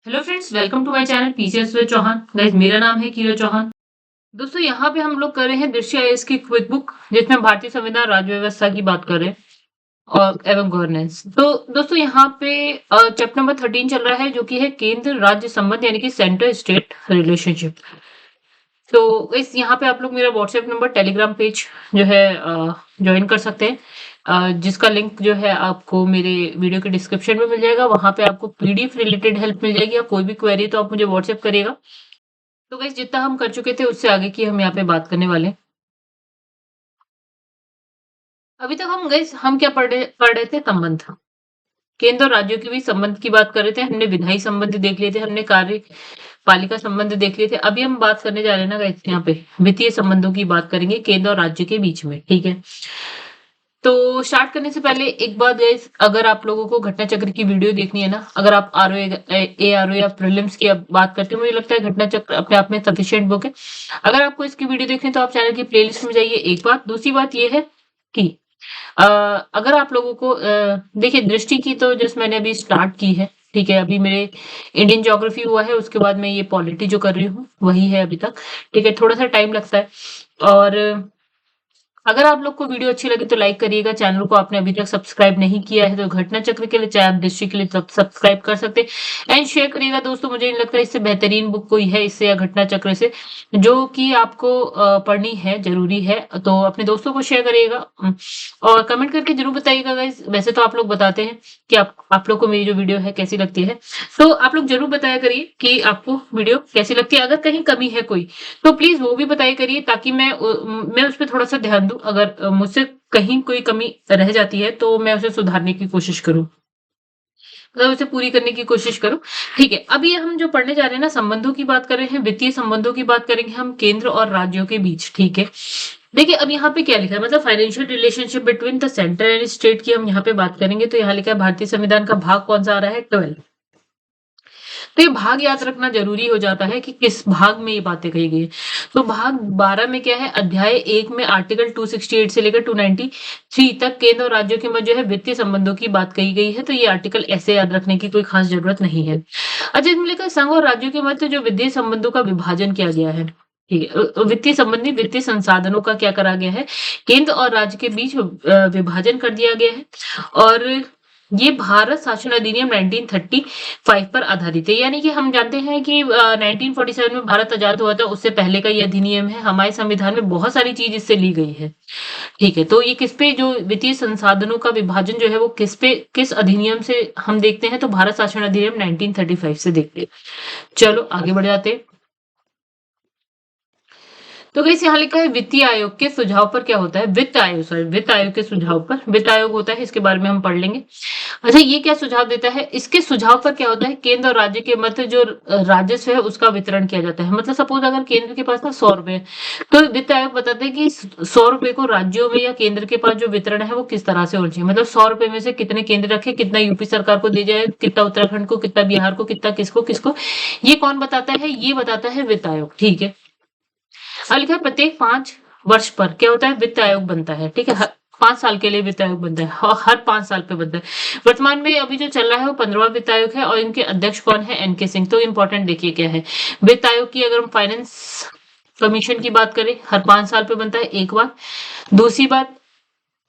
Hello friends, welcome to my channel PCS with Chauhan. Guys, मेरा नाम है कीरा चौहान। दोस्तों, यहाँ पे हम लोग कर रहे हैं दृश्य आईएएस की क्विक बुक, जिसमें भारतीय संविधान राज्य व्यवस्था की बात कर रहे हैं और एवं गवर्नेंस। तो दोस्तों, यहाँ पे चैप्टर नंबर 13 चल रहा है, जो कि है केंद्र राज्य संबंध, यानी कि सेंटर स्टेट रिलेशनशिप। तो इस यहाँ पे आप लोग मेरा व्हाट्सएप नंबर, टेलीग्राम पेज जो है ज्वाइन कर सकते हैं, जिसका लिंक जो है आपको मेरे वीडियो के डिस्क्रिप्शन में मिल जाएगा। वहां पे आपको पीडीएफ रिलेटेड हेल्प मिल जाएगी, या कोई भी क्वेरी तो आप मुझे व्हाट्सएप करिएगा। तो गाइस, जितना हम कर चुके थे उससे आगे की हम यहाँ पे बात करने वाले हैं। अभी तक हम क्या पढ़ रहे थे? संबंध। केंद्र और राज्यों के बीच संबंध की बात कर रहे थे। हमने विधायी संबंध देख लिए थे, हमने कार्यपालिका संबंध देख लिए थे। अभी हम बात करने जा रहे हैं ना गाइस, यहाँ पे वित्तीय संबंधों की बात करेंगे केंद्र और राज्य के बीच में। ठीक है, तो स्टार्ट करने से पहले एक बात गाइस, अगर आप लोगों को घटना चक्र की वीडियो देखनी है ना, अगर आप आरओ या प्रीलिम्स की अब बात करते हो, मुझे लगता है घटना चक्र अपने आप में सफिशिएंट बुक है। अगर आपको इसकी वीडियो देखनी है तो आप चैनल की प्लेलिस्ट में जाइए। एक बात, दूसरी बात ये है कि अगर आप लोगों को देखिए, दृष्टि की तो जस्ट मैंने अभी स्टार्ट की है। ठीक है, अभी मेरे इंडियन ज्योग्राफी हुआ है, उसके बाद मैं ये पॉलिटी जो कर रही हूँ वही है अभी तक। ठीक है, थोड़ा सा टाइम लगता है। और अगर आप लोग को वीडियो अच्छी लगी तो लाइक करिएगा। चैनल को आपने अभी तक सब्सक्राइब नहीं किया है तो घटना चक्र के लिए, चाहे आप दृष्टि के लिए सब्सक्राइब कर सकते हैं। एंड शेयर करिएगा दोस्तों। मुझे नहीं लगता इससे बेहतरीन बुक कोई है, इससे या घटना चक्र से, जो कि आपको पढ़नी है, जरूरी है। तो अपने दोस्तों को शेयर करिएगा। और कमेंट करके जरूर बताइएगा गाइस। वैसे तो आप लोग बताते हैं कि आप लोग को मेरी जो वीडियो है कैसी लगती है, तो आप लोग जरूर बताया करिए कि आपको वीडियो कैसी लगती है। अगर कहीं कमी है कोई, तो प्लीज वो भी बताया करिए, ताकि मैं उस पर थोड़ा सा ध्यान दूं। अगर मुझसे कहीं कोई कमी रह जाती है तो मैं उसे सुधारने की कोशिश करूं, मतलब उसे पूरी करने की कोशिश करूं। ठीक है, अभी हम जो पढ़ने जा रहे हैं ना, संबंधों की बात कर रहे हैं, वित्तीय संबंधों की बात करेंगे हम केंद्र और राज्यों के बीच। ठीक है, देखिए अब यहाँ पे क्या लिखा है, मतलब financial relationship between the centre and state की हम यहाँ पे बात करेंगे। तो यहाँ लिखा है भारतीय संविधान का भाग कौन सा आ रहा है? 12। तो ये भाग याद रखना जरूरी हो जाता है कि किस भाग में ये बातें कही गई है। तो भाग 12 में क्या है? अध्याय 1 में आर्टिकल 268 से लेकर 293 तक केंद्र और राज्यों के मध्य जो है वित्तीय संबंधों की बात कही गई है। तो ये आर्टिकल ऐसे याद रखने की कोई खास जरूरत नहीं है। अच्छा, इसमें लिखा है संघ और राज्यों के मध्य जो वित्तीय संबंधों का विभाजन किया गया है। ठीक है, वित्तीय संबंधी वित्तीय संसाधनों का क्या करा गया है? केंद्र और राज्य के बीच विभाजन कर दिया गया है। और ये भारत शासन अधिनियम 1935 पर आधारित है। यानी कि हम जानते हैं कि 1947 में भारत आजाद हुआ था, उससे पहले का ये अधिनियम है। हमारे संविधान में बहुत सारी चीज इससे ली गई है। ठीक है, तो ये किस पे, जो वित्तीय संसाधनों का विभाजन जो है वो किस पे, किस अधिनियम से हम देखते हैं? तो भारत शासन अधिनियम 1935 से देखते हैं। चलो आगे बढ़ जाते हैं। तो गाइस, यहाँ लिखा है वित्तीय आयोग के सुझाव पर क्या होता है? वित्त आयोग के सुझाव पर, वित्त आयोग होता है, इसके बारे में हम पढ़ लेंगे। अच्छा, ये क्या सुझाव देता है? इसके सुझाव पर क्या होता है? केंद्र और राज्य के मध्य जो राजस्व है उसका वितरण किया जाता है। मतलब सपोज अगर केंद्र के पास ना 100 रुपए है, तो वित्त आयोग बताते हैं कि 100 रुपए को राज्यों में या केंद्र के पास जो वितरण है वो किस तरह से होना चाहिए। मतलब 100 रुपए में से कितने केंद्र रखे, कितना यूपी सरकार को दे जाए, कितना उत्तराखंड को, कितना बिहार को, कितना किसको किसको, ये कौन बताता है? ये बताता है वित्त आयोग। ठीक है, अब लिखा है प्रत्येक 5 वर्ष पर क्या होता है? वित्त आयोग बनता है। ठीक है, 5 साल के लिए वित्त आयोग बनता है, हर 5 साल पे बनता है। वर्तमान में अभी जो चल रहा है वो 15वां वित्त आयोग है, और इनके अध्यक्ष कौन है? एनके सिंह। तो इंपॉर्टेंट देखिए क्या है वित्त आयोग की, अगर हम फाइनेंस कमीशन की बात करें, हर 5 साल पे बनता है एक बार। दूसरी बात,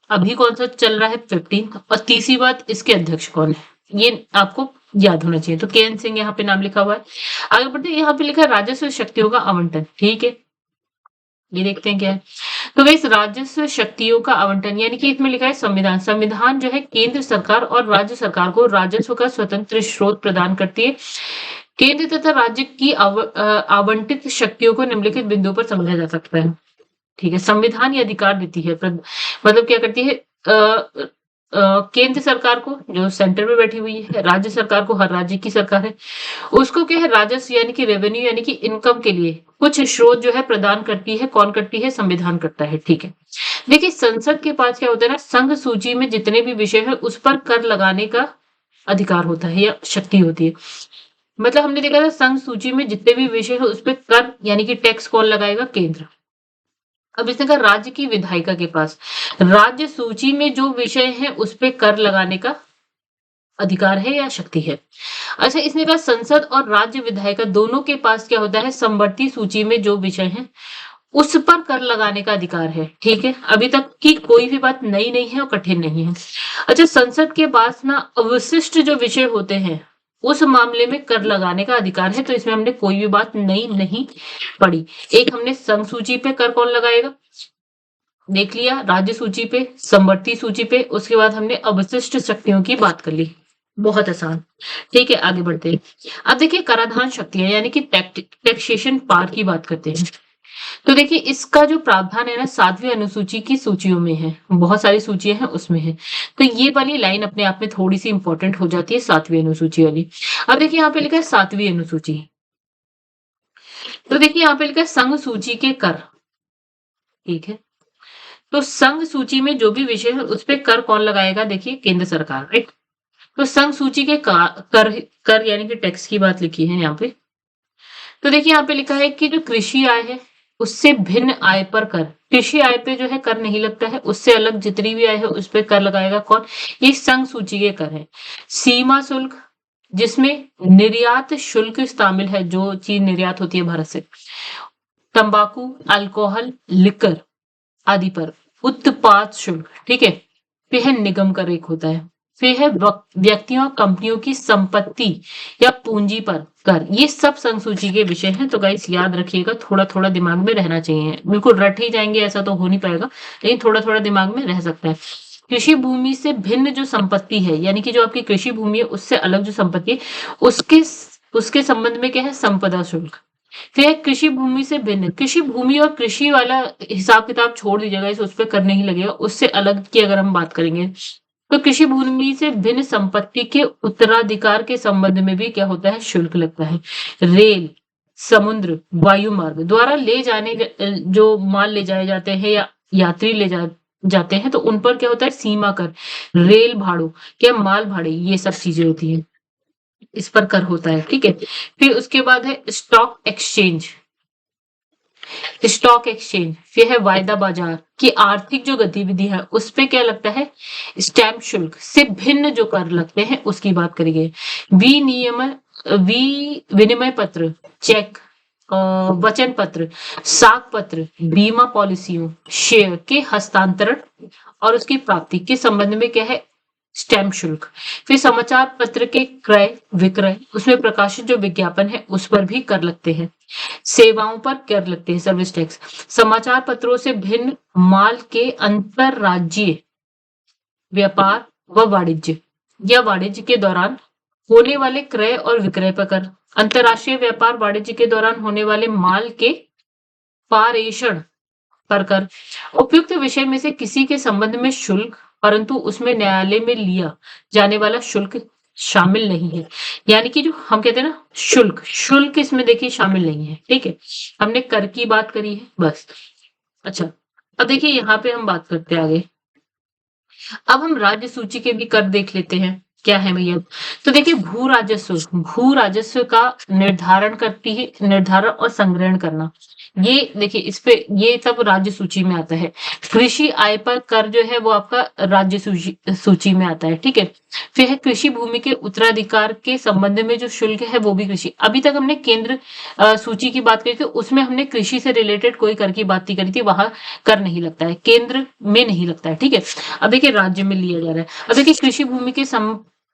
अभी कौन सा चल रहा है? 15। और तीसरी बात, इसके अध्यक्ष कौन है, ये आपको याद होना चाहिए। तो के एन सिंह यहाँ पे नाम लिखा हुआ है। आगे बढ़ते हैं, यहाँ पे लिखा है राजस्व शक्तियों का आवंटन। ठीक है, ये देखते हैं क्या है। तो गाइस, राजस्व शक्तियों का आवंटन, यानी कि इसमें लिखा है संविधान। संविधान जो है केंद्र सरकार और राज्य सरकार को राजस्व का स्वतंत्र स्रोत प्रदान करती है। केंद्र तथा राज्य की आवंटित शक्तियों को निम्नलिखित बिंदुओं पर समझा जा सकता है। ठीक है, संविधान ये अधिकार देती है, मतलब क्या करती है? केंद्र सरकार को, जो सेंटर में बैठी हुई है, राज्य सरकार को, हर राज्य की सरकार है, उसको क्या है? राजस्व यानी कि रेवेन्यू, यानी कि इनकम के लिए कुछ स्रोत जो है प्रदान करती है। कौन करती है? संविधान करता है। ठीक है, देखिए संसद के पास क्या होता है ना, संघ सूची में जितने भी विषय है उस पर कर लगाने का अधिकार होता है या शक्ति होती है। मतलब हमने देखा था संघ सूची में जितने भी विषय है उस पर कर यानी कि टैक्स कौन लगाएगा? केंद्र। अब इसने कहा राज्य की विधायिका के पास राज्य सूची में जो विषय है उस पर कर लगाने का अधिकार है या शक्ति है। अच्छा, इसने कहा संसद और राज्य विधायिका दोनों के पास क्या होता है, समवर्ती सूची में जो विषय है उस पर कर लगाने का अधिकार है। ठीक है, अभी तक की कोई भी बात नई नहीं है और कठिन नहीं है। अच्छा, संसद के पास ना अवशिष्ट जो विषय होते हैं उस मामले में कर लगाने का अधिकार है, तो इसमें हमने कोई भी बात नई नहीं पढ़ी। एक हमने संघ सूची पे कर कौन लगाएगा देख लिया, राज्य सूची पे, समवर्ती सूची पे, उसके बाद हमने अवशिष्ट शक्तियों की बात कर ली। बहुत आसान। ठीक है, आगे बढ़ते हैं। अब देखिए कराधान शक्तियां यानी कि टैक्सेशन पावर की बात करते हैं। तो देखिए इसका जो प्रावधान है ना 7वीं अनुसूची की सूचियों में है, बहुत सारी सूचियां हैं उसमें है। तो ये वाली लाइन अपने आप में थोड़ी सी इंपॉर्टेंट हो जाती है 7वीं अनुसूची वाली। अब देखिए यहाँ पे लिखा है 7वीं अनुसूची, तो देखिए यहाँ पे लिखा है संघ सूची के कर। ठीक है, तो संघ सूची में जो भी विषय है उस पर कर कौन लगाएगा, देखिए केंद्र सरकार, राइट। तो संघ सूची के कर कर यानी कि टैक्स की बात लिखी है यहाँ पे। तो देखिए यहाँ पे लिखा है कि जो कृषि आय है उससे भिन्न आय पर कर, कृषि आय पे जो है कर नहीं लगता है, उससे अलग जितनी भी आय है उस पर कर लगाएगा कौन, ये संघ सूची के कर है। सीमा शुल्क जिसमें निर्यात शुल्क शामिल है, जो चीज निर्यात होती है भारत से, तंबाकू, अल्कोहल, लिकर आदि पर उत्पाद शुल्क। ठीक है, फिर है निगम कर एक होता है, फिर है व्यक्तियों और कंपनियों की संपत्ति या पूंजी पर कर। ये सब संघ सूची के विषय हैं, तो गाइस याद रखिएगा, थोड़ा थोड़ा दिमाग में रहना चाहिए। बिल्कुल रट ही जाएंगे ऐसा तो हो नहीं पाएगा, लेकिन थोड़ा थोड़ा दिमाग में रह सकता है। कृषि भूमि से भिन्न जो संपत्ति है यानी कि जो आपकी कृषि भूमि है उससे अलग जो संपत्ति है उसके उसके संबंध में क्या है, संपदा शुल्क। फिर कृषि भूमि से भिन्न, कृषि भूमि और कृषि वाला हिसाब किताब छोड़ दीजिएगा, इस उस पर करने ही लगेगा। उससे अलग की अगर हम बात करेंगे तो कृषि भूमि से भिन्न संपत्ति के उत्तराधिकार के संबंध में भी क्या होता है, शुल्क लगता है। रेल, समुद्र, वायु मार्ग द्वारा ले जाने जो माल ले जाए जाते हैं या यात्री जाते हैं तो उन पर क्या होता है, सीमा कर, रेल भाड़ों, क्या माल भाड़े, ये सब चीजें होती है, इस पर कर होता है। ठीक है, फिर उसके बाद है स्टॉक एक्सचेंज, स्टॉक एक्सचेंज, फिर है वायदा बाजार की आर्थिक जो गतिविधि है उस पे क्या लगता है, स्टैंप शुल्क से भिन्न जो कर लगते हैं उसकी बात करेंगे। विनिमय पत्र, चेक, वचन पत्र, साख पत्र, बीमा पॉलिसियों, शेयर के हस्तांतरण और उसकी प्राप्ति के संबंध में क्या है, स्टैंप शुल्क। फिर समाचार पत्र के क्रय विक्रय, उसमें प्रकाशित जो विज्ञापन है उस पर भी कर लगते हैं। सेवाओं पर कर लगते हैं, सर्विस टैक्स। समाचार पत्रों से भिन्न माल के अंतरराज्यीय व्यापार व वाणिज्य या वाणिज्य के दौरान होने वाले क्रय और विक्रय पर कर। अंतरराष्ट्रीय व्यापार वाणिज्य के दौरान होने वाले माल के पारेषण पर कर। उपयुक्त विषय में से किसी के संबंध में शुल्क, परंतु उसमें न्यायालय में लिया जाने वाला शुल्क शामिल नहीं है। यानी कि जो हम कहते हैं ना शुल्क, शुल्क इसमें देखिए शामिल नहीं है। ठीक है, हमने कर की बात करी है बस। अच्छा, अब देखिए यहाँ पे हम बात करते हैं आगे। अब हम राज्य सूची के भी कर देख लेते हैं, क्या है भैया। तो देखिए भू राजस्व का निर्धारण करती है, निर्धारण और संग्रहण करना, ये देखिए इस पे ये सब राज्य सूची में आता है। कृषि आय पर कर जो है वो आपका राज्य सूची में आता है। ठीक है, फिर है कृषि भूमि के उत्तराधिकार के संबंध में जो शुल्क है वो भी कृषि। अभी तक हमने केंद्र सूची की बात करी थी, उसमें हमने कृषि से रिलेटेड कोई कर की बात नहीं करी थी, वहां कर नहीं लगता है, केंद्र में नहीं लगता है। ठीक है, अब देखिए राज्य में लिया जा रहा है। अब देखिए कृषि भूमि के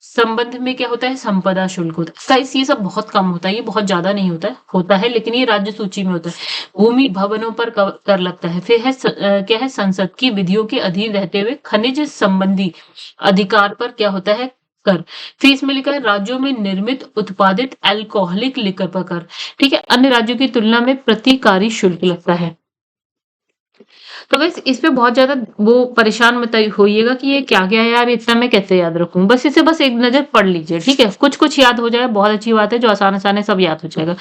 संबंध में क्या होता है, संपदा शुल्क होता है। गाइस ये सब बहुत कम होता है, ये बहुत ज्यादा नहीं होता है लेकिन ये राज्य सूची में होता है। भूमि भवनों पर कर लगता है। फिर है क्या है, संसद की विधियों के अधीन रहते हुए खनिज संबंधी अधिकार पर क्या होता है, कर। फिर इसमें लिखा है राज्यों में निर्मित उत्पादित अल्कोहलिक लिकर पर कर। ठीक है, अन्य राज्यों की तुलना में प्रतिकारी शुल्क लगता है। तो बस इस पे बहुत ज्यादा वो परेशान मत होइएगा कि ये क्या क्या है यार, इतना मैं कैसे याद रखूं। बस इसे बस एक नजर पढ़ लीजिए। ठीक है, कुछ कुछ याद हो जाए बहुत अच्छी बात है, जो आसान आसान है सब याद हो जाएगा।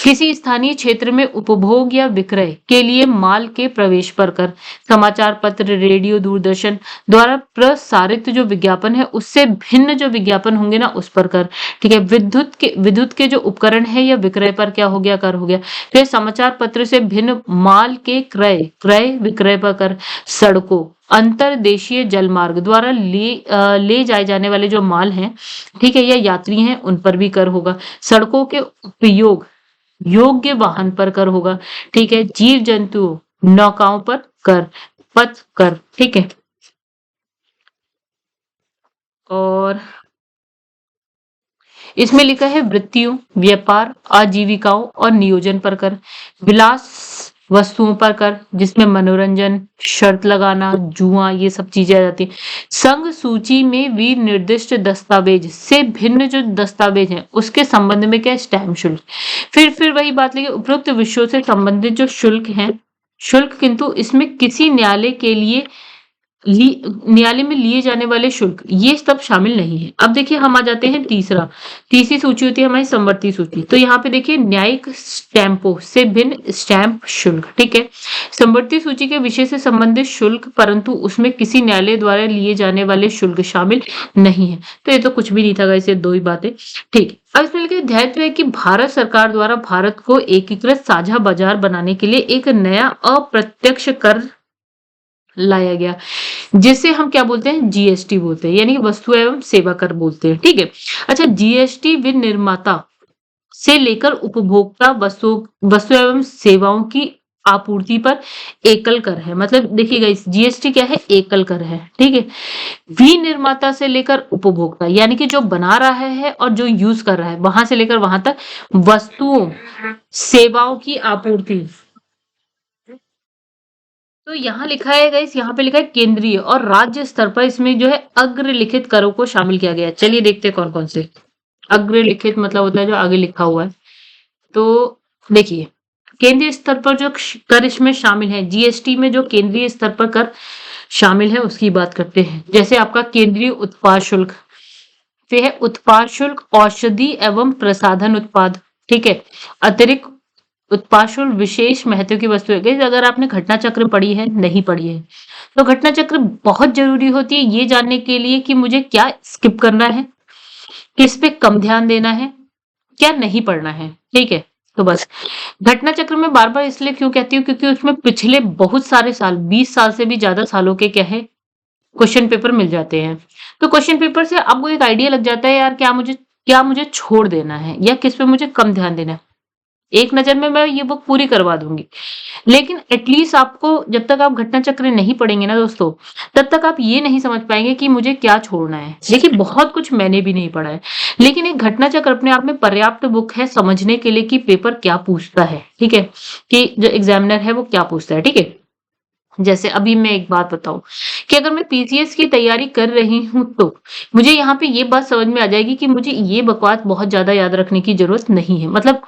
किसी स्थानीय क्षेत्र में उपभोग या विक्रय के लिए माल के प्रवेश पर कर। समाचार पत्र, रेडियो, दूरदर्शन द्वारा प्रसारित जो विज्ञापन है उससे भिन्न जो विज्ञापन होंगे ना उस पर कर। ठीक है। विद्युत के जो उपकरण है या विक्रय पर क्या हो गया, कर हो गया। फिर समाचार पत्र से भिन्न माल के क्रय विक्रय पर कर। सड़कों, अंतरदेशीय जलमार्ग द्वारा ले जाए जाने वाले जो माल हैं, ठीक है, या यात्री हैं, उन पर भी कर होगा। सड़कों के उपयोग योग्य वाहन पर कर होगा। ठीक है। जीव जंतुओं, नौकाओं पर कर, पथ कर। ठीक है। और इसमें लिखा है वृत्तियों, व्यापार, आजीविकाओं और नियोजन पर कर। विलास वस्तुओं पर कर, जिसमें मनोरंजन, शर्त लगाना, जुआ, ये सब चीजें आ जाती हैं। संघ सूची में विनिर्दिष्ट दस्तावेज से भिन्न जो दस्तावेज हैं उसके संबंध में क्या, स्टैम्प शुल्क। फिर वही बात लगी, उपरोक्त विषयों से संबंधित जो शुल्क हैं, शुल्क किंतु इसमें किसी न्यायालय में लिए जाने वाले शुल्क ये सब शामिल नहीं है। अब देखिए हम आ जाते हैं तीसरी सूची होती है हमारी समवर्ती सूची। तो यहाँ पे देखिए न्यायिक स्टैंपों से भिन्न स्टैंप शुल्क। ठीक है। समवर्ती सूची के विषय से संबंधित शुल्क, परंतु उसमें किसी न्यायालय द्वारा लिए जाने वाले शुल्क शामिल नहीं है। तो ये तो कुछ भी नहीं था गाइस, ये दो ही बातें। ठीक। अब इसमें लिखा ध्यान है कि भारत सरकार द्वारा भारत को एकीकृत साझा बाजार बनाने के लिए एक नया अप्रत्यक्ष कर लाया गया, जिसे हम क्या बोलते हैं, जीएसटी बोलते हैं, यानी कि वस्तु एवं सेवा कर बोलते हैं। ठीक है। अच्छा, जीएसटी विनिर्माता से लेकर उपभोक्ता वस्तु एवं सेवाओं की आपूर्ति पर एकल कर है। मतलब देखिएगा इस जीएसटी क्या है, एकल कर है। ठीक है। विनिर्माता से लेकर उपभोक्ता, यानी कि जो बना रहा है और जो यूज कर रहा है, वहां से लेकर वहां तक वस्तुओं सेवाओं की आपूर्ति। तो यहाँ लिखा है गाइस, यहाँ पे लिखा है केंद्रीय और राज्य स्तर पर इसमें जो है अग्रलिखित करों को शामिल किया गया है। चलिए देखते हैं कौन कौन से। अग्रलिखित मतलब होता है जो आगे लिखा हुआ है। तो देखिए केंद्रीय स्तर पर जो कर इसमें शामिल है, जीएसटी में जो केंद्रीय स्तर पर कर शामिल है उसकी बात करते हैं। जैसे आपका केंद्रीय उत्पाद शुल्क, फिर है उत्पाद शुल्क, औषधि एवं प्रसाधन उत्पाद। ठीक है। अतिरिक्त उत्पाद शुल्क विशेष महत्व की वस्तु है। अगर आपने घटना चक्र पढ़ी है, नहीं पढ़ी है, तो घटना चक्र बहुत जरूरी होती है ये जानने के लिए कि मुझे क्या स्किप करना है, किस पे कम ध्यान देना है, क्या नहीं पढ़ना है। ठीक है। तो बस घटना चक्र में बार बार इसलिए क्यों कहती हूँ, क्योंकि उसमें पिछले बहुत सारे साल, 20 साल से भी ज्यादा सालों के क्या है, क्वेश्चन पेपर मिल जाते हैं। तो क्वेश्चन पेपर से आपको एक आइडिया लग जाता है यार क्या मुझे छोड़ देना है या किस पे मुझे कम ध्यान देना है। एक नजर में मैं ये बुक पूरी करवा दूंगी, लेकिन एटलीस्ट आपको जब तक आप घटना चक्र नहीं पढ़ेंगे ना दोस्तों, तब तक आप ये नहीं समझ पाएंगे कि मुझे क्या छोड़ना है। देखिए बहुत कुछ मैंने भी नहीं पढ़ा है, लेकिन एक घटना चक्र अपने आप में पर्याप्त बुक है समझने के लिए कि पेपर क्या पूछता है। ठीक है। कि जो एग्जामिनर है वो क्या पूछता है। ठीक है। जैसे अभी मैं एक बात बताऊं कि अगर मैं पीसीएस की तैयारी कर रही हूं तो मुझे यहाँ पे ये बात समझ में आ जाएगी कि मुझे ये बकवास बहुत ज्यादा याद रखने की जरूरत नहीं है। मतलब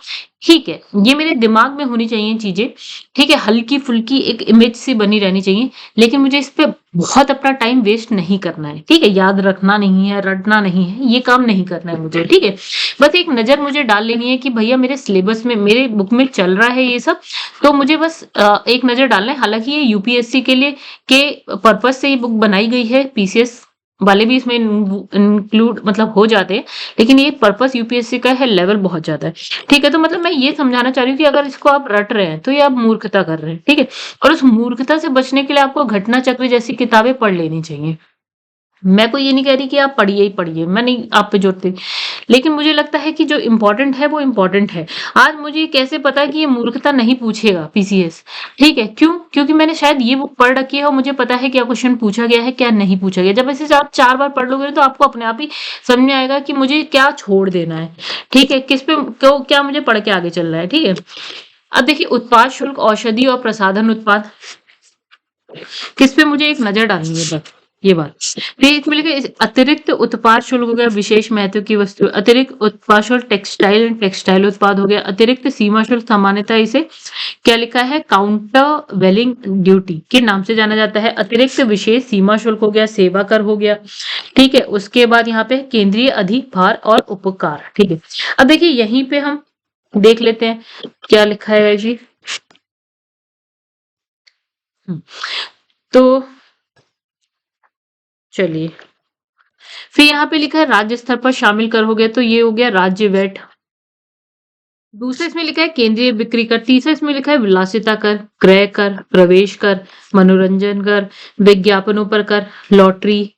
ठीक है, ये मेरे दिमाग में होनी चाहिए चीजें। ठीक है। हल्की फुल्की एक इमेज सी बनी रहनी चाहिए, लेकिन मुझे इस पे बहुत अपना टाइम वेस्ट नहीं करना है। ठीक है। याद रखना नहीं है, रटना नहीं है, ये काम नहीं करना है मुझे। ठीक है। बस एक नजर मुझे डाल लेनी है कि भैया मेरे सिलेबस में, मेरे बुक में चल रहा है ये सब, तो मुझे बस एक नजर डालना है। हालांकि ये यूपीएससी के लिए के पर्पज से ये बुक बनाई गई है, पीसीएस वाले भी इसमें इंक्लूड मतलब हो जाते हैं, लेकिन ये पर्पस यूपीएससी का है, लेवल बहुत ज्यादा है। ठीक है। तो मतलब मैं ये समझाना चाह रही हूँ कि अगर इसको आप रट रहे हैं तो ये आप मूर्खता कर रहे हैं। ठीक है। और उस मूर्खता से बचने के लिए आपको घटना चक्र जैसी किताबें पढ़ लेनी चाहिए। मैं को ये नहीं कह रही कि आप पढ़िए ही पढ़िए, मैं नहीं आप पे जोड़ती, लेकिन मुझे लगता है कि जो इम्पोर्टेंट है वो इम्पोर्टेंट है। आज मुझे कैसे पता कि ये मूर्खता नहीं पूछेगा पीसीएस। ठीक है। क्यों? क्योंकि मैंने शायद ये बुक पढ़ रखी है और मुझे पता है क्या क्वेश्चन पूछा गया है, क्या नहीं पूछा गया। जब ऐसे आप 4 बार पढ़ लोगे तो आपको अपने आप ही समझ में आएगा कि मुझे क्या छोड़ देना है। ठीक है। किस पे क्या मुझे पढ़ के आगे चलना है। ठीक है। अब देखिए उत्पाद शुल्क, औषधि और प्रसाधन उत्पाद, किस पे मुझे एक नजर डालनी है बस ये बात। फिर इसमें लिखा है अतिरिक्त उत्पाद शुल्क हो गया, विशेष महत्व की वस्तु। अतिरिक्त उत्पाद शुल्क टेक्सटाइल उत्पाद हो गया। अतिरिक्त सीमा शुल्क सामान्यतः इसे क्या लिखा है, काउंटर वेलिंग ड्यूटी के नाम से जाना जाता है। अतिरिक्त विशेष सीमा शुल्क हो गया, सेवा कर हो गया। ठीक है। उसके बाद यहाँ पे केंद्रीय अधिभार और उपकार। ठीक है। अब देखिए यहीं पे हम देख लेते हैं क्या लिखा है जी। तो चलिए, फिर यहाँ पे लिखा है राज्य स्तर पर शामिल कर हो गया, तो ये हो गया राज्य वैट। दूसरा इसमें लिखा है केंद्रीय बिक्री कर। तीसरा इसमें लिखा है विलासिता कर, क्रय कर, प्रवेश कर, मनोरंजन कर, विज्ञापनों पर कर, लॉटरी,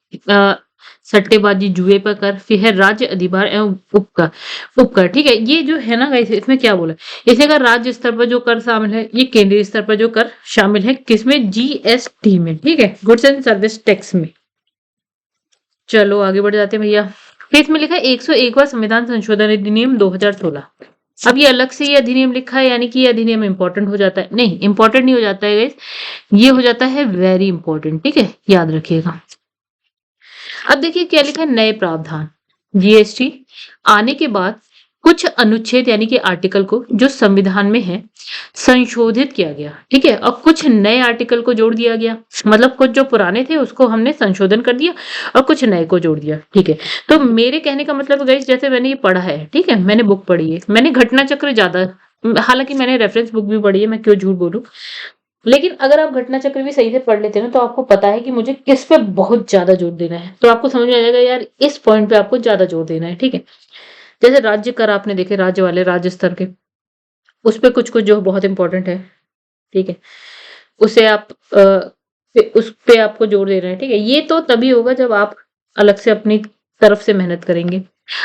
सट्टेबाजी, जुए पर कर। फिर है राज्य अधिभार एवं उपकर। उपकर, ठीक है। ये जो है ना गाइस, इसमें क्या बोला, इसमें अगर राज्य स्तर पर जो कर शामिल है, ये केंद्रीय स्तर पर जो कर शामिल है, किसमें, जीएसटी में, ठीक है, गुड्स एंड सर्विस टैक्स में। चलो आगे बढ़ जाते हैं भैया। फिर इसमें लिखा है 101वां संविधान संशोधन अधिनियम 2016। अब ये अलग से ये अधिनियम लिखा है, यानी कि ये अधिनियम इंपॉर्टेंट हो जाता है, नहीं इंपॉर्टेंट नहीं हो जाता है गाइस, ये हो जाता है वेरी इंपॉर्टेंट, ठीक है, याद रखिएगा। अब देखिए क्या लिखा है, नए प्रावधान। जीएसटी आने के बाद कुछ अनुच्छेद यानी कि आर्टिकल को जो संविधान में है संशोधित किया गया, ठीक है, और कुछ नए आर्टिकल को जोड़ दिया गया। मतलब कुछ जो पुराने थे उसको हमने संशोधन कर दिया और कुछ नए को जोड़ दिया, ठीक है। तो मेरे कहने का मतलब गाइस, जैसे मैंने ये पढ़ा है, ठीक है, मैंने बुक पढ़ी है, मैंने घटना चक्र ज्यादा, हालांकि मैंने रेफरेंस बुक भी पढ़ी है, मैं क्यों झूठ बोलूं, लेकिन अगर आप घटना चक्र भी सही से पढ़ लेते हैं ना, तो आपको पता है कि मुझे किस पे बहुत ज्यादा जोर देना है, तो आपको समझ में आ जाएगा यार इस पॉइंट पे आपको ज्यादा जोर देना है, ठीक है। जैसे राज्य कर आपने देखे, राज्य वाले राज्य स्तर के, उस पे कुछ कुछ जो बहुत इंपॉर्टेंट है, ठीक है, उसे आप उस पे आपको जोर दे रहे हैं, ठीक है। ये तो तभी होगा जब आप अलग से अपनी तरफ से मेहनत करेंगे।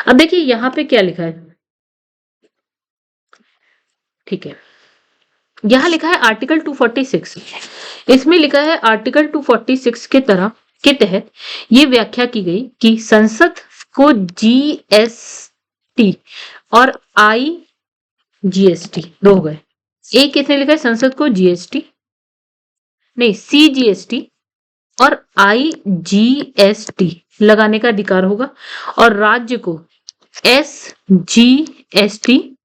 अब देखिए यहाँ पे क्या लिखा है, ठीक है, यहाँ लिखा है आर्टिकल 246। इसमें लिखा है आर्टिकल 246 के तहत ये व्याख्या की गई कि संसद को जीएसटी और आईजीएसटी दो हो गए। एक किसने लिखा है, संसद को जीएसटी नहीं सीजीएसटी और आईजीएसटी लगाने का अधिकार होगा, और राज्य को एसजीएसटी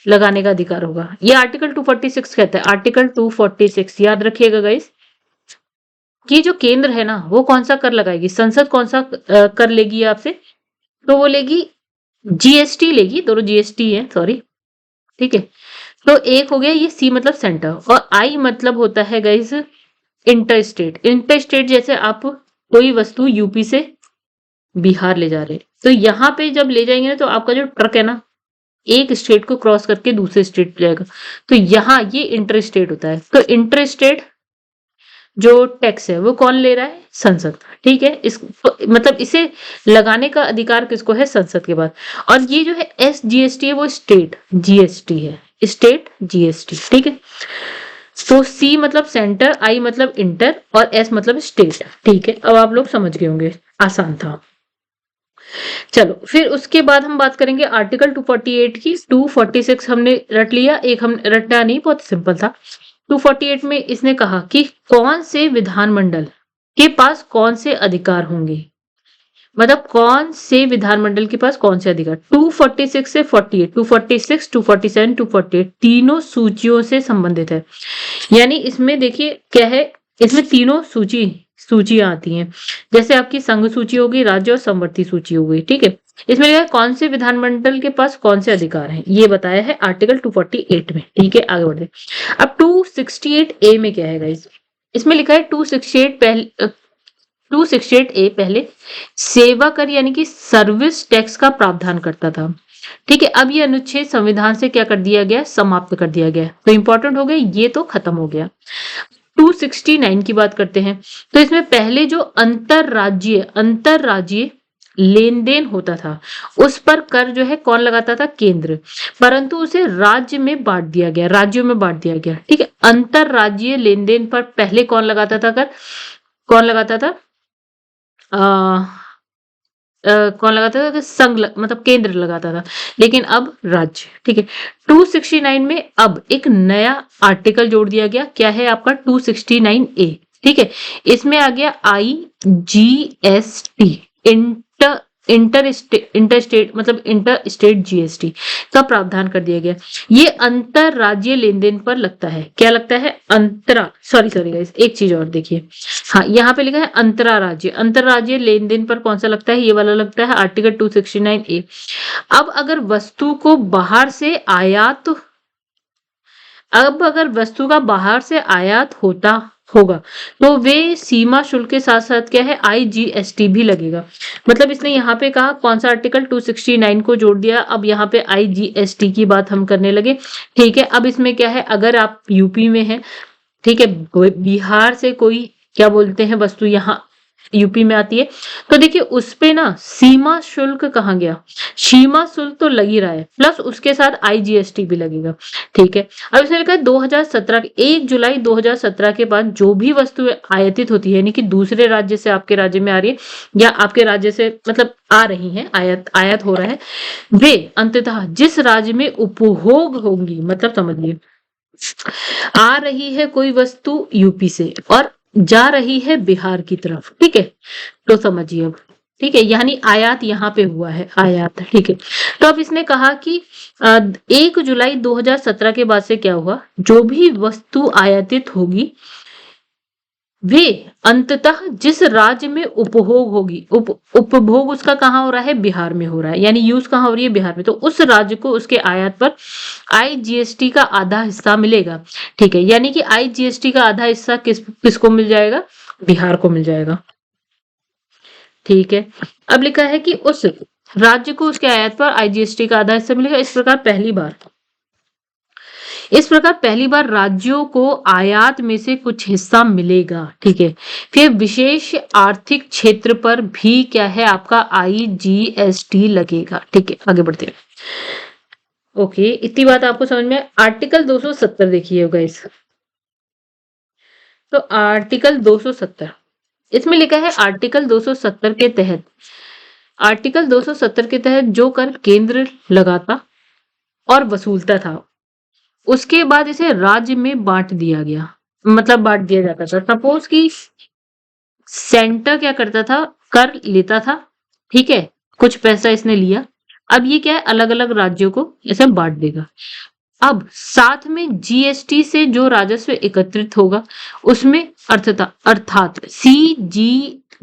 लगाने का अधिकार होगा। ये आर्टिकल 246 कहता है, आर्टिकल 246 याद रखिएगा गाइस, कि जो केंद्र है ना वो कौन सा कर लगाएगी, संसद कौन सा कर लेगी आपसे, तो वो लेगी जीएसटी लेगी, दोनों जीएसटी है, सॉरी, ठीक है। तो एक हो गया ये, सी मतलब सेंटर, और आई मतलब होता है guys inter state. Inter state जैसे आप कोई वस्तु यूपी से बिहार ले जा रहे हैं, तो यहाँ पे जब ले जाएंगे ना, तो आपका जो ट्रक है ना एक स्टेट को क्रॉस करके दूसरे स्टेट जाएगा, तो यहाँ ये इंटर स्टेट होता है। तो इंटर स्टेट जो टैक्स है वो कौन ले रहा है, संसद, ठीक है। इस मतलब इसे लगाने का अधिकार किसको है, संसद के पास। और ये जो है एसजीएसटी है वो स्टेट जीएसटी है, स्टेट जीएसटी, ठीक है। तो सी मतलब सेंटर, आई मतलब इंटर और एस मतलब स्टेट, ठीक है। अब आप लोग समझ गए होंगे, आसान था। चलो फिर उसके बाद हम बात करेंगे आर्टिकल 248 की। 246 हमने रट लिया, एक हम रटना नहीं, बहुत सिंपल था। 248 में इसने कहा कि कौन से विधानमंडल के पास कौन से अधिकार होंगे, मतलब कौन से विधानमंडल के पास कौन से अधिकार। 246 से 48, 246, 247, 248 तीनों सूचियों से संबंधित है। यानी इसमें देखिए क्या है, इसमें तीनों सूचियां आती हैं, जैसे आपकी संघ सूची होगी, राज्य और समवर्ती सूची होगी, ठीक है। इसमें लिखा है कौन से विधानमंडल के पास कौन से अधिकार हैं, ये बताया है आर्टिकल 248 में, ठीक है। आगे बढ़ते अब 268 ए में क्या है गाइस, इसमें लिखा है 268 ए पहले सेवा कर यानी कि सर्विस टैक्स का प्रावधान करता था, ठीक है। अब ये अनुच्छेद संविधान से क्या कर दिया गया, समाप्त कर दिया गया, तो इंपॉर्टेंट हो गया, ये तो खत्म हो गया। 269 की बात करते हैं, तो इसमें पहले जो अंतरराज्यीय लेन देन होता था उस पर कर जो है कौन लगाता था, केंद्र, परंतु उसे राज्य में बांट दिया गया, राज्यों में बांट दिया गया, ठीक है। अंतरराज्यीय लेन देन पर पहले कौन लगाता था कर, कौन लगाता था, कौन लगाता था, संघ मतलब केंद्र लगाता था, लेकिन अब राज्य, ठीक है। 269 में अब एक नया आर्टिकल जोड़ दिया गया, क्या है आपका 269 ए, ठीक है। इसमें आ गया IGST, inter inter state GST का प्रावधान कर दिया गया। ये अंतरराज्यीय लेन देन पर लगता है। क्या लगता है? सॉरी गाइस, एक चीज और देखिए, हाँ यहाँ पे लिखा है अंतरराज्यीय लेन देन पर कौन सा लगता है? ये वाला लगता है आर्टिकल 269A। अब अगर वस्तु का बाहर से आयात होगा तो वे सीमा शुल्क के साथ साथ क्या है, आईजीएसटी भी लगेगा। मतलब इसने यहाँ पे कहा कौन सा आर्टिकल 269 को जोड़ दिया। अब यहाँ पे आईजीएसटी की बात हम करने लगे। ठीक है, अब इसमें क्या है, अगर आप यूपी में हैं, ठीक है, बिहार से कोई क्या बोलते हैं वस्तु यहाँ यूपी में आती है, तो देखिए उस पे ना सीमा शुल्क कहाँ गया, सीमा शुल्क तो लग ही रहा है, प्लस उसके साथ आईजीएसटी भी लगेगा। ठीक है, अब इसमें लिखा है 2017 1 जुलाई 2017 के बाद जो भी वस्तु आयातित होती है, यानी कि दूसरे राज्य से आपके राज्य में आ रही है या आपके राज्य से मतलब आ रही है, आयात हो रहा है, वे अंततः जिस राज्य में उपभोग होंगी, मतलब समझिए आ रही है कोई वस्तु यूपी से और जा रही है बिहार की तरफ, ठीक है, तो समझिए अब, ठीक है, यानी आयात यहाँ पे हुआ है, आयात, ठीक है। तो अब इसने कहा कि 1 जुलाई 2017 के बाद से क्या हुआ, जो भी वस्तु आयातित होगी वे अंततः जिस राज्य में उपभोग होगी, उपभोग उसका कहाँ हो रहा है, बिहार में हो रहा है, यानी यूज कहाँ हो रही है, बिहार में, तो उस राज्य को उसके आयात पर आईजीएसटी का आधा हिस्सा मिलेगा। ठीक है, यानी कि आईजीएसटी का आधा हिस्सा किसको मिल जाएगा, बिहार को मिल जाएगा। ठीक है, अब लिखा है कि उस राज्य को उसके आयात पर आईजीएसटी का आधा हिस्सा मिलेगा। इस प्रकार पहली बार राज्यों को आयात में से कुछ हिस्सा मिलेगा। ठीक है, फिर विशेष आर्थिक क्षेत्र पर भी क्या है, आपका आईजीएसटी लगेगा। ठीक है, आगे बढ़ते हैं। ओके, इतनी बात आपको समझ में। आर्टिकल 270 देखिए गाइस, तो आर्टिकल 270 इसमें लिखा है आर्टिकल 270 के तहत जो कर केंद्र लगाता और वसूलता था, उसके बाद इसे राज्य में बांट दिया गया, मतलब बांट दिया जाता था। सपोज कि सेंटर क्या करता था, कर लेता था, ठीक है, कुछ पैसा इसने लिया, अब ये क्या है, अलग अलग राज्यों को इसे बांट देगा। अब साथ में जीएसटी से जो राजस्व एकत्रित होगा उसमें अर्थात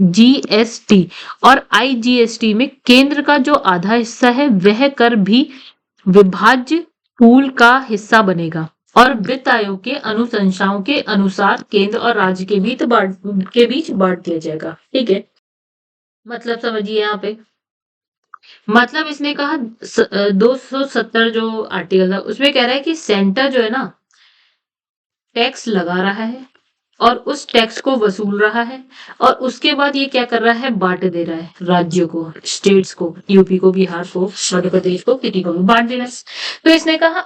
जीएसटी और आईजीएसटी में केंद्र का जो आधा हिस्सा है वह कर भी विभाज्य पूल का हिस्सा बनेगा और वित्त आयोग के अनुशंसाओं के अनुसार केंद्र और राज्य के बीच बांट दिया जाएगा। ठीक है, मतलब समझिए यहाँ पे, मतलब इसने कहा 270 जो आर्टिकल था उसमें कह रहा है कि सेंटर जो है ना टैक्स लगा रहा है और उस टैक्स को वसूल रहा है और उसके बाद ये क्या कर रहा है, बांट दे रहा है राज्यों को, स्टेट्स को, यूपी को, बिहार को, मध्य प्रदेश को, किसी को भी बांट दे रहा है। तो इसने कहा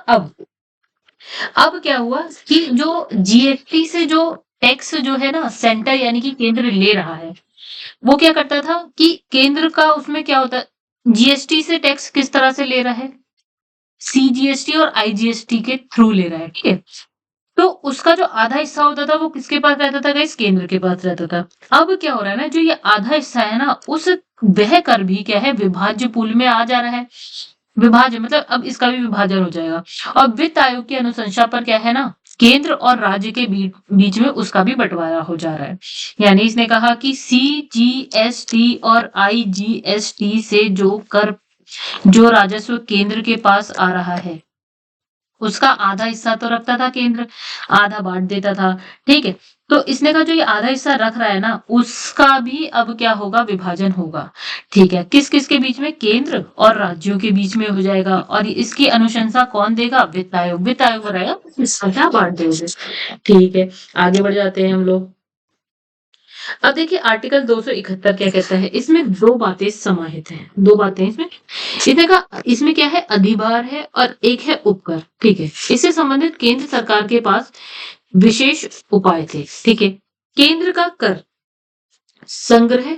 अब क्या हुआ कि जो जीएसटी से जो टैक्स जो है ना सेंटर यानी कि केंद्र ले रहा है, वो क्या करता था कि केंद्र का उसमें क्या होता है, जीएसटी से टैक्स किस तरह से ले रहा है, सीजीएसटी और आईजीएसटी के थ्रू ले रहा है। ठीक है, तो उसका जो आधा हिस्सा होता था वो किसके पास रहता था गाइस, केंद्र के पास रहता था। अब क्या हो रहा है ना, जो ये आधा हिस्सा है ना उस वह कर भी क्या है, विभाज्य पूल में आ जा रहा है। विभाजन मतलब अब इसका भी विभाजन हो जाएगा और वित्त आयोग की अनुशंसा पर क्या है ना, केंद्र और राज्य के बीच में उसका भी बंटवारा हो जा रहा है। यानी इसने कहा कि सीजीएसटी और आईजीएसटी से जो राजस्व केंद्र के पास आ रहा है उसका आधा हिस्सा तो रखता था केंद्र, आधा बांट देता था। ठीक है, तो इसने कहा जो ये आधा हिस्सा रख रहा है ना उसका भी अब क्या होगा, विभाजन होगा। ठीक है, किस किस के बीच में, केंद्र और राज्यों के बीच में हो जाएगा और इसकी अनुशंसा कौन देगा, वित्त आयोग बनाएगा, इसका क्या बांट देंगे। ठीक है, आगे बढ़ जाते हैं हम लोग। अब देखिए आर्टिकल 271 क्या कहता है, इसमें दो बातें समाहित हैं, दो बातें इसमें क्या है, अधिभार है और एक है उपकर। ठीक है, इससे संबंधित केंद्र सरकार के पास विशेष उपाय थे। ठीक है, केंद्र का कर संग्रह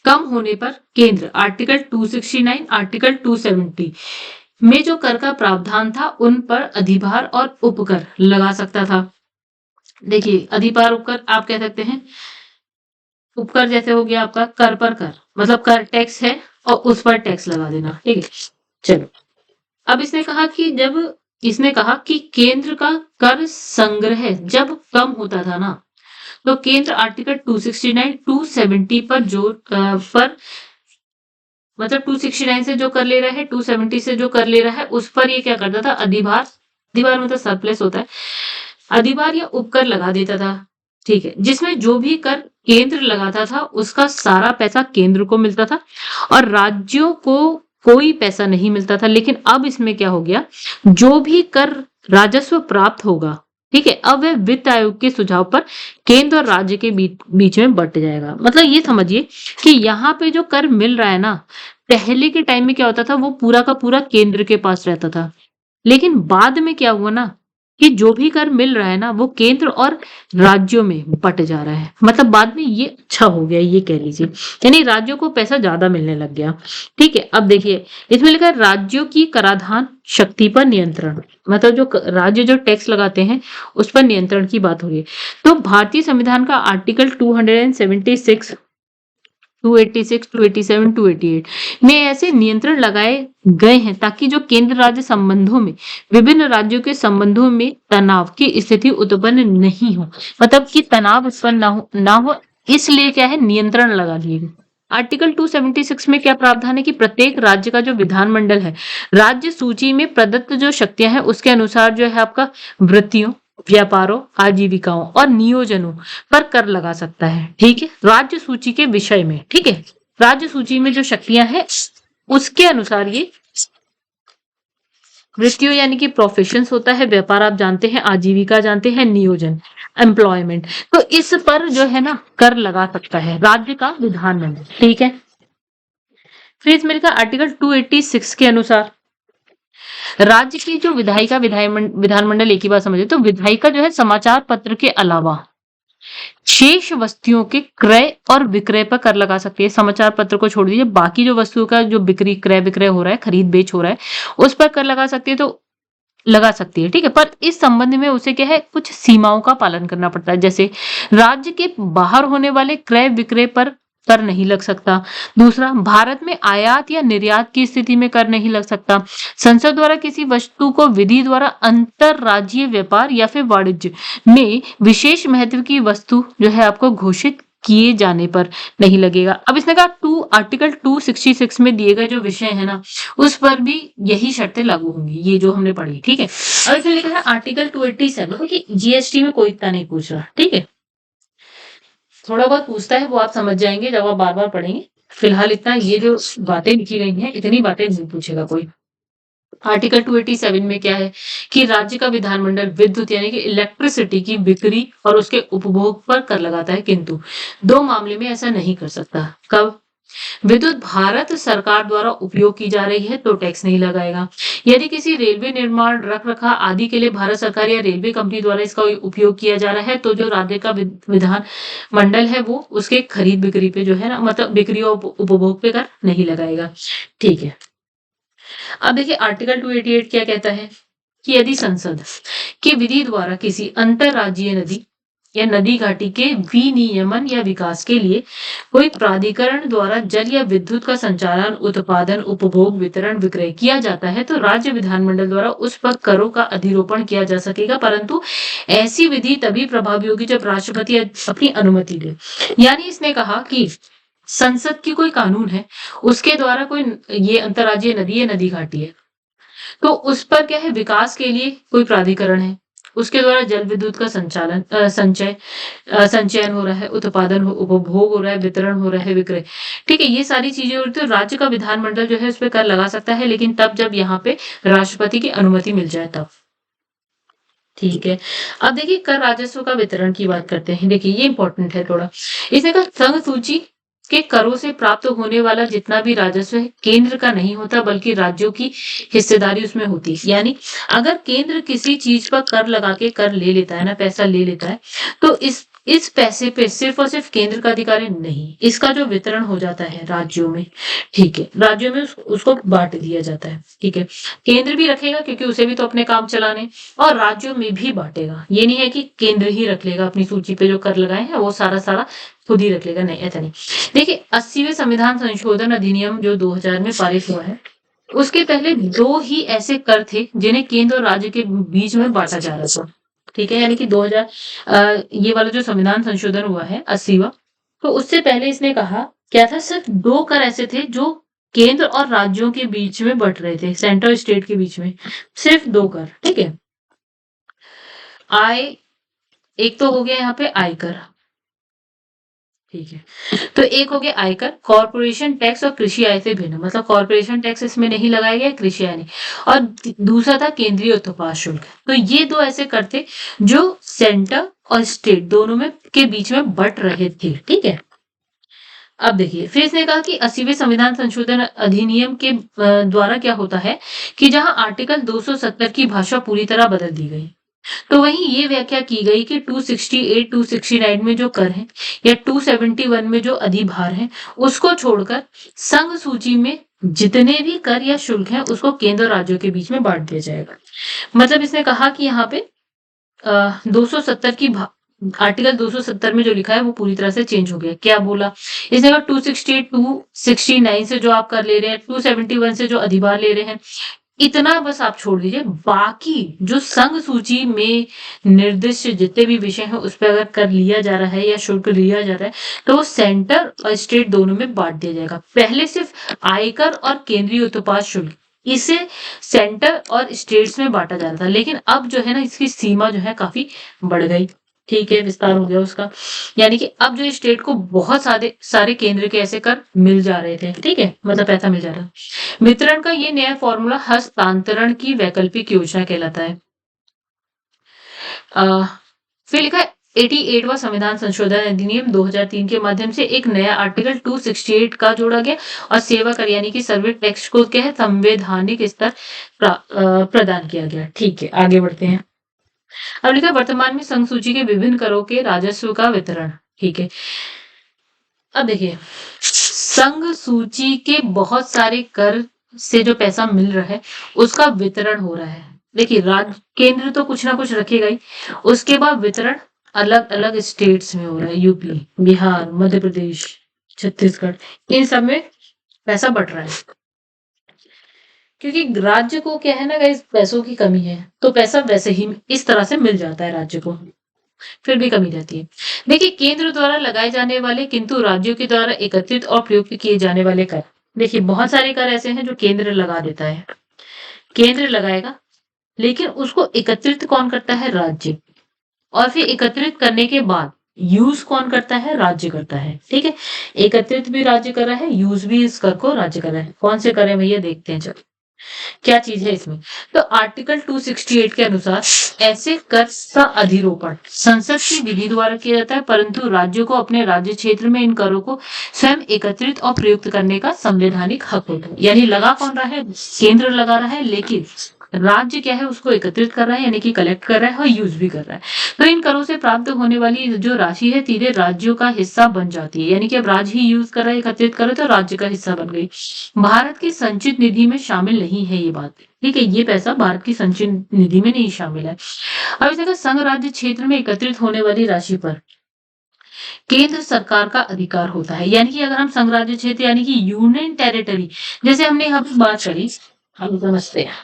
कम होने पर केंद्र आर्टिकल 269 आर्टिकल 270 में जो कर का प्रावधान था उन पर अधिभार और उपकर लगा सकता था। देखिए अधिभार उपकर आप कह सकते हैं, उपकर जैसे हो गया आपका कर पर कर, मतलब कर टैक्स है और उस पर टैक्स लगा देना। ठीक है, चलो। अब इसने कहा कि केंद्र का कर संग्रह जब कम होता था ना, तो केंद्र आर्टिकल 269 270 पर जोर पर मतलब 269 से जो कर ले रहा है, 270 से जो कर ले रहा है, उस पर ये क्या करता था, अधिभार, अधिभार मतलब सरप्लस होता है, अधिभार या उपकर लगा देता था। ठीक है, जिसमें जो भी कर केंद्र लगाता था उसका सारा पैसा केंद्र को मिलता था और राज्यों को कोई पैसा नहीं मिलता था। लेकिन अब इसमें क्या हो गया, जो भी कर राजस्व प्राप्त होगा, ठीक है, अब वह वित्त आयोग के सुझाव पर केंद्र और राज्य के बीच में बंट जाएगा। मतलब ये समझिए कि यहाँ पे जो कर मिल रहा है ना, पहले के टाइम में क्या होता था, वो पूरा का पूरा केंद्र के पास रहता था। लेकिन बाद में क्या हुआ ना, कि जो भी कर मिल रहा है ना, वो केंद्र और राज्यों में बट जा रहा है। मतलब बाद में ये अच्छा हो गया, ये कह लीजिए, यानी राज्यों को पैसा ज्यादा मिलने लग गया। ठीक है, अब देखिए इसमें लिखा है राज्यों की कराधान शक्ति पर नियंत्रण, मतलब जो राज्य जो टैक्स लगाते हैं उस पर नियंत्रण की बात हो रही है। तो भारतीय संविधान का आर्टिकल 276, 286, 287, 288 में ऐसे नियंत्रण लगाए गए हैं ताकि जो केंद्र राज्य संबंधों में विभिन्न राज्यों के संबंधों में तनाव की स्थिति उत्पन्न नहीं हो, मतलब कि तनाव उत्पन्न ना हो, इसलिए क्या है, नियंत्रण लगा दिए गए। आर्टिकल 276 में क्या प्रावधान है कि प्रत्येक राज्य का जो विधानमंडल है, राज्य सूची में प्रदत्त जो शक्तियां हैं उसके अनुसार जो है आपका वृत्तियों, व्यापारों, आजीविकाओं और नियोजनों पर कर लगा सकता है। ठीक है, राज्य सूची के विषय में, ठीक है, राज्य सूची में जो शक्तियां हैं उसके अनुसार ये वृत्तियों यानी कि प्रोफेशंस होता है, व्यापार आप जानते हैं, आजीविका जानते हैं, नियोजन एम्प्लॉयमेंट, तो इस पर जो है ना कर लगा सकता है राज्य का विधानमंडल। ठीक है, फिर इसमें लिखा आर्टिकल 286 के अनुसार राज्य की जो विधायिका विधानमंडल, एक ही बात समझे, तो विधायिका जो है समाचार पत्र के अलावा शेष वस्तुओं के क्रय और विक्रय पर कर लगा सकती है। समाचार पत्र को छोड़ दीजिए, बाकी जो वस्तुओं का जो बिक्री क्रय विक्रय हो रहा है, खरीद बेच हो रहा है, उस पर कर लगा सकती है, तो लगा सकती है। ठीक है, पर इस संबंध में उसे क्या है, कुछ सीमाओं का पालन करना पड़ता है। जैसे राज्य के बाहर होने वाले क्रय विक्रय पर कर नहीं लग सकता। दूसरा, भारत में आयात या निर्यात की स्थिति में कर नहीं लग सकता। संसद द्वारा किसी वस्तु को विधि द्वारा अंतरराज्यीय व्यापार या फिर वाणिज्य में विशेष महत्व की वस्तु जो है आपको घोषित किए जाने पर नहीं लगेगा। अब इसने कहा आर्टिकल 266 में दिए गए जो विषय है ना, उस पर भी यही शर्तें लागू होंगी, ये जो हमने पढ़ी। ठीक है, अब इसमें लिखा है आर्टिकल 287 कि जीएसटी में कोई इतना नहीं पूछ रहा। ठीक है, थोड़ा बहुत पूछता है वो आप समझ जाएंगे जब आप बार बार पढ़ेंगे। फिलहाल इतना ये जो बातें लिखी गई हैं, इतनी बातें नहीं पूछेगा कोई। आर्टिकल 287 में क्या है कि राज्य का विधानमंडल विद्युत यानी कि इलेक्ट्रिसिटी की बिक्री और उसके उपभोग पर कर लगाता है, किंतु दो मामले में ऐसा नहीं कर सकता। कब? विद्युत भारत सरकार द्वारा उपयोग की जा रही है तो टैक्स नहीं लगाएगा। यदि किसी रेलवे निर्माण, रख रखाव आदि के लिए भारत सरकार या रेलवे कंपनी द्वारा इसका उपयोग किया जा रहा है, तो जो राज्य का विधान मंडल है वो उसके खरीद बिक्री पे जो है ना, मतलब बिक्री और उपभोग पे कर नहीं लगाएगा। ठीक है, अब देखिए आर्टिकल 288 क्या कहता है कि यदि संसद की विधि द्वारा किसी अंतरराज्यीय नदी या नदी घाटी के विनियमन या विकास के लिए कोई प्राधिकरण द्वारा जल या विद्युत का संचालन, उत्पादन, उपभोग, वितरण, विक्रय किया जाता है, तो राज्य विधानमंडल द्वारा उस पर करों का अधिरोपण किया जा सकेगा, परंतु ऐसी विधि तभी प्रभावी होगी जब राष्ट्रपति अपनी अनुमति दे। यानी इसने कहा कि संसद की कोई कानून है, उसके द्वारा कोई ये अंतरराज्यीय नदी या नदी घाटी है, तो उस पर क्या है, विकास के लिए कोई प्राधिकरण है, उसके द्वारा जल विद्युत का संचालन, संचयन हो रहा है, उत्पादन उपभोग हो रहा है, वितरण हो रहा है, विक्रय। ठीक है, ये सारी चीजें हो रही, तो राज्य का विधानमंडल जो है उस पर कर लगा सकता है, लेकिन तब जब यहाँ पे राष्ट्रपति की अनुमति मिल जाए तब। ठीक है, अब देखिए कर राजस्व का वितरण की बात करते हैं। देखिए ये इंपॉर्टेंट है थोड़ा। इसने कहा संघ सूची के करों से प्राप्त होने वाला जितना भी राजस्व है केंद्र का नहीं होता, बल्कि राज्यों की हिस्सेदारी उसमें होती है। यानी अगर केंद्र किसी चीज पर कर लगा के कर ले लेता है ना, पैसा ले लेता है, तो इस इस पैसे पे सिर्फ और सिर्फ केंद्र का अधिकार है? नहीं, इसका जो वितरण हो जाता है राज्यों में, ठीक है, राज्यों में उसको बांट दिया जाता है, ठीक है। केंद्र भी रखेगा क्योंकि उसे भी तो अपने काम चलाने, और राज्यों में भी बांटेगा। ये नहीं है कि केंद्र ही रख लेगा अपनी सूची पे जो कर लगाए हैं वो सारा सारा खुद ही रख लेगा, नहीं, ऐसा नहीं। देखिए 80वें संविधान संशोधन अधिनियम जो 2000 में पारित हुआ है, उसके पहले दो ही ऐसे कर थे जिन्हें केंद्र और राज्य के बीच में बांटा जा रहा था, ठीक है। यानी कि 2000 ये वाला जो संविधान संशोधन हुआ है 80वां, तो उससे पहले इसने कहा क्या था, सिर्फ दो कर ऐसे थे जो केंद्र और राज्यों के बीच में बट रहे थे, सेंट्रल स्टेट के बीच में, सिर्फ दो कर, ठीक है। आय, एक तो हो गया यहाँ पे आयकर, ठीक है। तो एक हो गया आयकर, कॉर्पोरेशन टैक्स और कृषि आय से भिन्न, मतलब कॉर्पोरेशन टैक्स इसमें नहीं लगाया गया, कृषि आय नहीं। और दूसरा था केंद्रीय उत्पाद शुल्क। तो ये दो ऐसे कर थे जो सेंटर और स्टेट दोनों में के बीच में बट रहे थे, ठीक है। अब देखिए फिर इसने कहा कि 80वें संविधान संशोधन अधिनियम के द्वारा क्या होता है कि जहां आर्टिकल 270 की भाषा पूरी तरह बदल दी गई, तो वहीं ये व्याख्या की गई कि 268, 269 में जो कर है या 271 में जो अधिभार है उसको छोड़कर संघ सूची में जितने भी कर या शुल्क हैं उसको केंद्र और राज्यों के बीच में बांट दिया जाएगा। मतलब इसने कहा कि यहाँ पे 270 की आर्टिकल 270 में जो लिखा है वो पूरी तरह से चेंज हो गया। क्या बोला इसने कहा, 268, 269 से जो आप कर ले रहे हैं, 271 से जो अधिभार ले रहे हैं, इतना बस आप छोड़ दीजिए, बाकी जो संघ सूची में निर्दिष्ट जितने भी विषय हैं उस पर अगर कर लिया जा रहा है या शुल्क लिया जा रहा है तो वो सेंटर और स्टेट दोनों में बांट दिया जाएगा। पहले सिर्फ आयकर और केंद्रीय उत्पाद शुल्क इसे सेंटर और स्टेट्स में बांटा जा रहा था, लेकिन अब जो है ना इसकी सीमा जो है काफी बढ़ गई, ठीक है, विस्तार हो गया उसका। यानी कि अब जो स्टेट को बहुत सारे केंद्र के ऐसे कर मिल जा रहे थे, ठीक है, मतलब पैसा मिल जा रहा है। वितरण का ये नया फॉर्मूला हस्तांतरण की वैकल्पिक योजना कहलाता है। फिर लिखा है 88वां संविधान संशोधन अधिनियम 2003 के माध्यम से एक नया आर्टिकल 268 का जोड़ा गया और सेवा कर यानी कि सर्विस टैक्स को क्या है संवैधानिक स्तर प्रदान किया गया, ठीक है। आगे बढ़ते हैं। अब लिखा वर्तमान में संघ सूची के विभिन्न करों के राजस्व का वितरण, ठीक है। अब देखिए संघ सूची के बहुत सारे कर से जो पैसा मिल रहा है उसका वितरण हो रहा है। देखिए राज्य केंद्र तो कुछ ना कुछ रखेगा ही, उसके बाद वितरण अलग अलग स्टेट्स में हो रहा है, यूपी, बिहार, मध्य प्रदेश, छत्तीसगढ़, इन सब में पैसा बट रहा है। क्योंकि राज्य को क्या है ना गाइस, पैसों की कमी है तो पैसा वैसे ही इस तरह से मिल जाता है राज्य को, फिर भी कमी रहती है। देखिए केंद्र द्वारा लगाए जाने वाले किंतु राज्यों के द्वारा एकत्रित और प्रयुक्त किए जाने वाले कर, देखिए बहुत सारे कर ऐसे हैं जो केंद्र लगा देता है, केंद्र लगाएगा लेकिन उसको एकत्रित कौन करता है, राज्य। और फिर एकत्रित करने के बाद यूज कौन करता है, राज्य करता है, ठीक है। एकत्रित भी राज्य कर रहा है, यूज भी इस कर को राज्य कर रहा है। कौन से करें भैया, देखते हैं चलो क्या चीज है इसमें। तो आर्टिकल 268 के अनुसार ऐसे कर का अधिरोपण संसद की विधि द्वारा किया जाता है, परंतु राज्यों को अपने राज्य क्षेत्र में इन करों को स्वयं एकत्रित और प्रयुक्त करने का संवैधानिक हक होता है। यानी लगा कौन रहा है, केंद्र लगा रहा है, लेकिन राज्य क्या है उसको एकत्रित कर रहा है, यानी कि कलेक्ट कर रहा है और यूज भी कर रहा है। तो इन करों से प्राप्त होने वाली जो राशि है सीधे राज्यों का हिस्सा बन जाती है, यानी कि अब राज्य ही यूज कर रहा है, एकत्रित कर रहा है तो राज्य का हिस्सा बन गई। भारत की संचित निधि में शामिल नहीं है ये बात, ठीक है, ये पैसा भारत की संचित निधि में नहीं शामिल है। अब इसका संघ राज्य क्षेत्र में एकत्रित होने वाली राशि पर केंद्र सरकार का अधिकार होता है। यानी कि अगर हम संघ राज्य क्षेत्र यानी कि यूनियन टेरिटरी, जैसे हमने यहाँ पे बात करी, हम समझते हैं,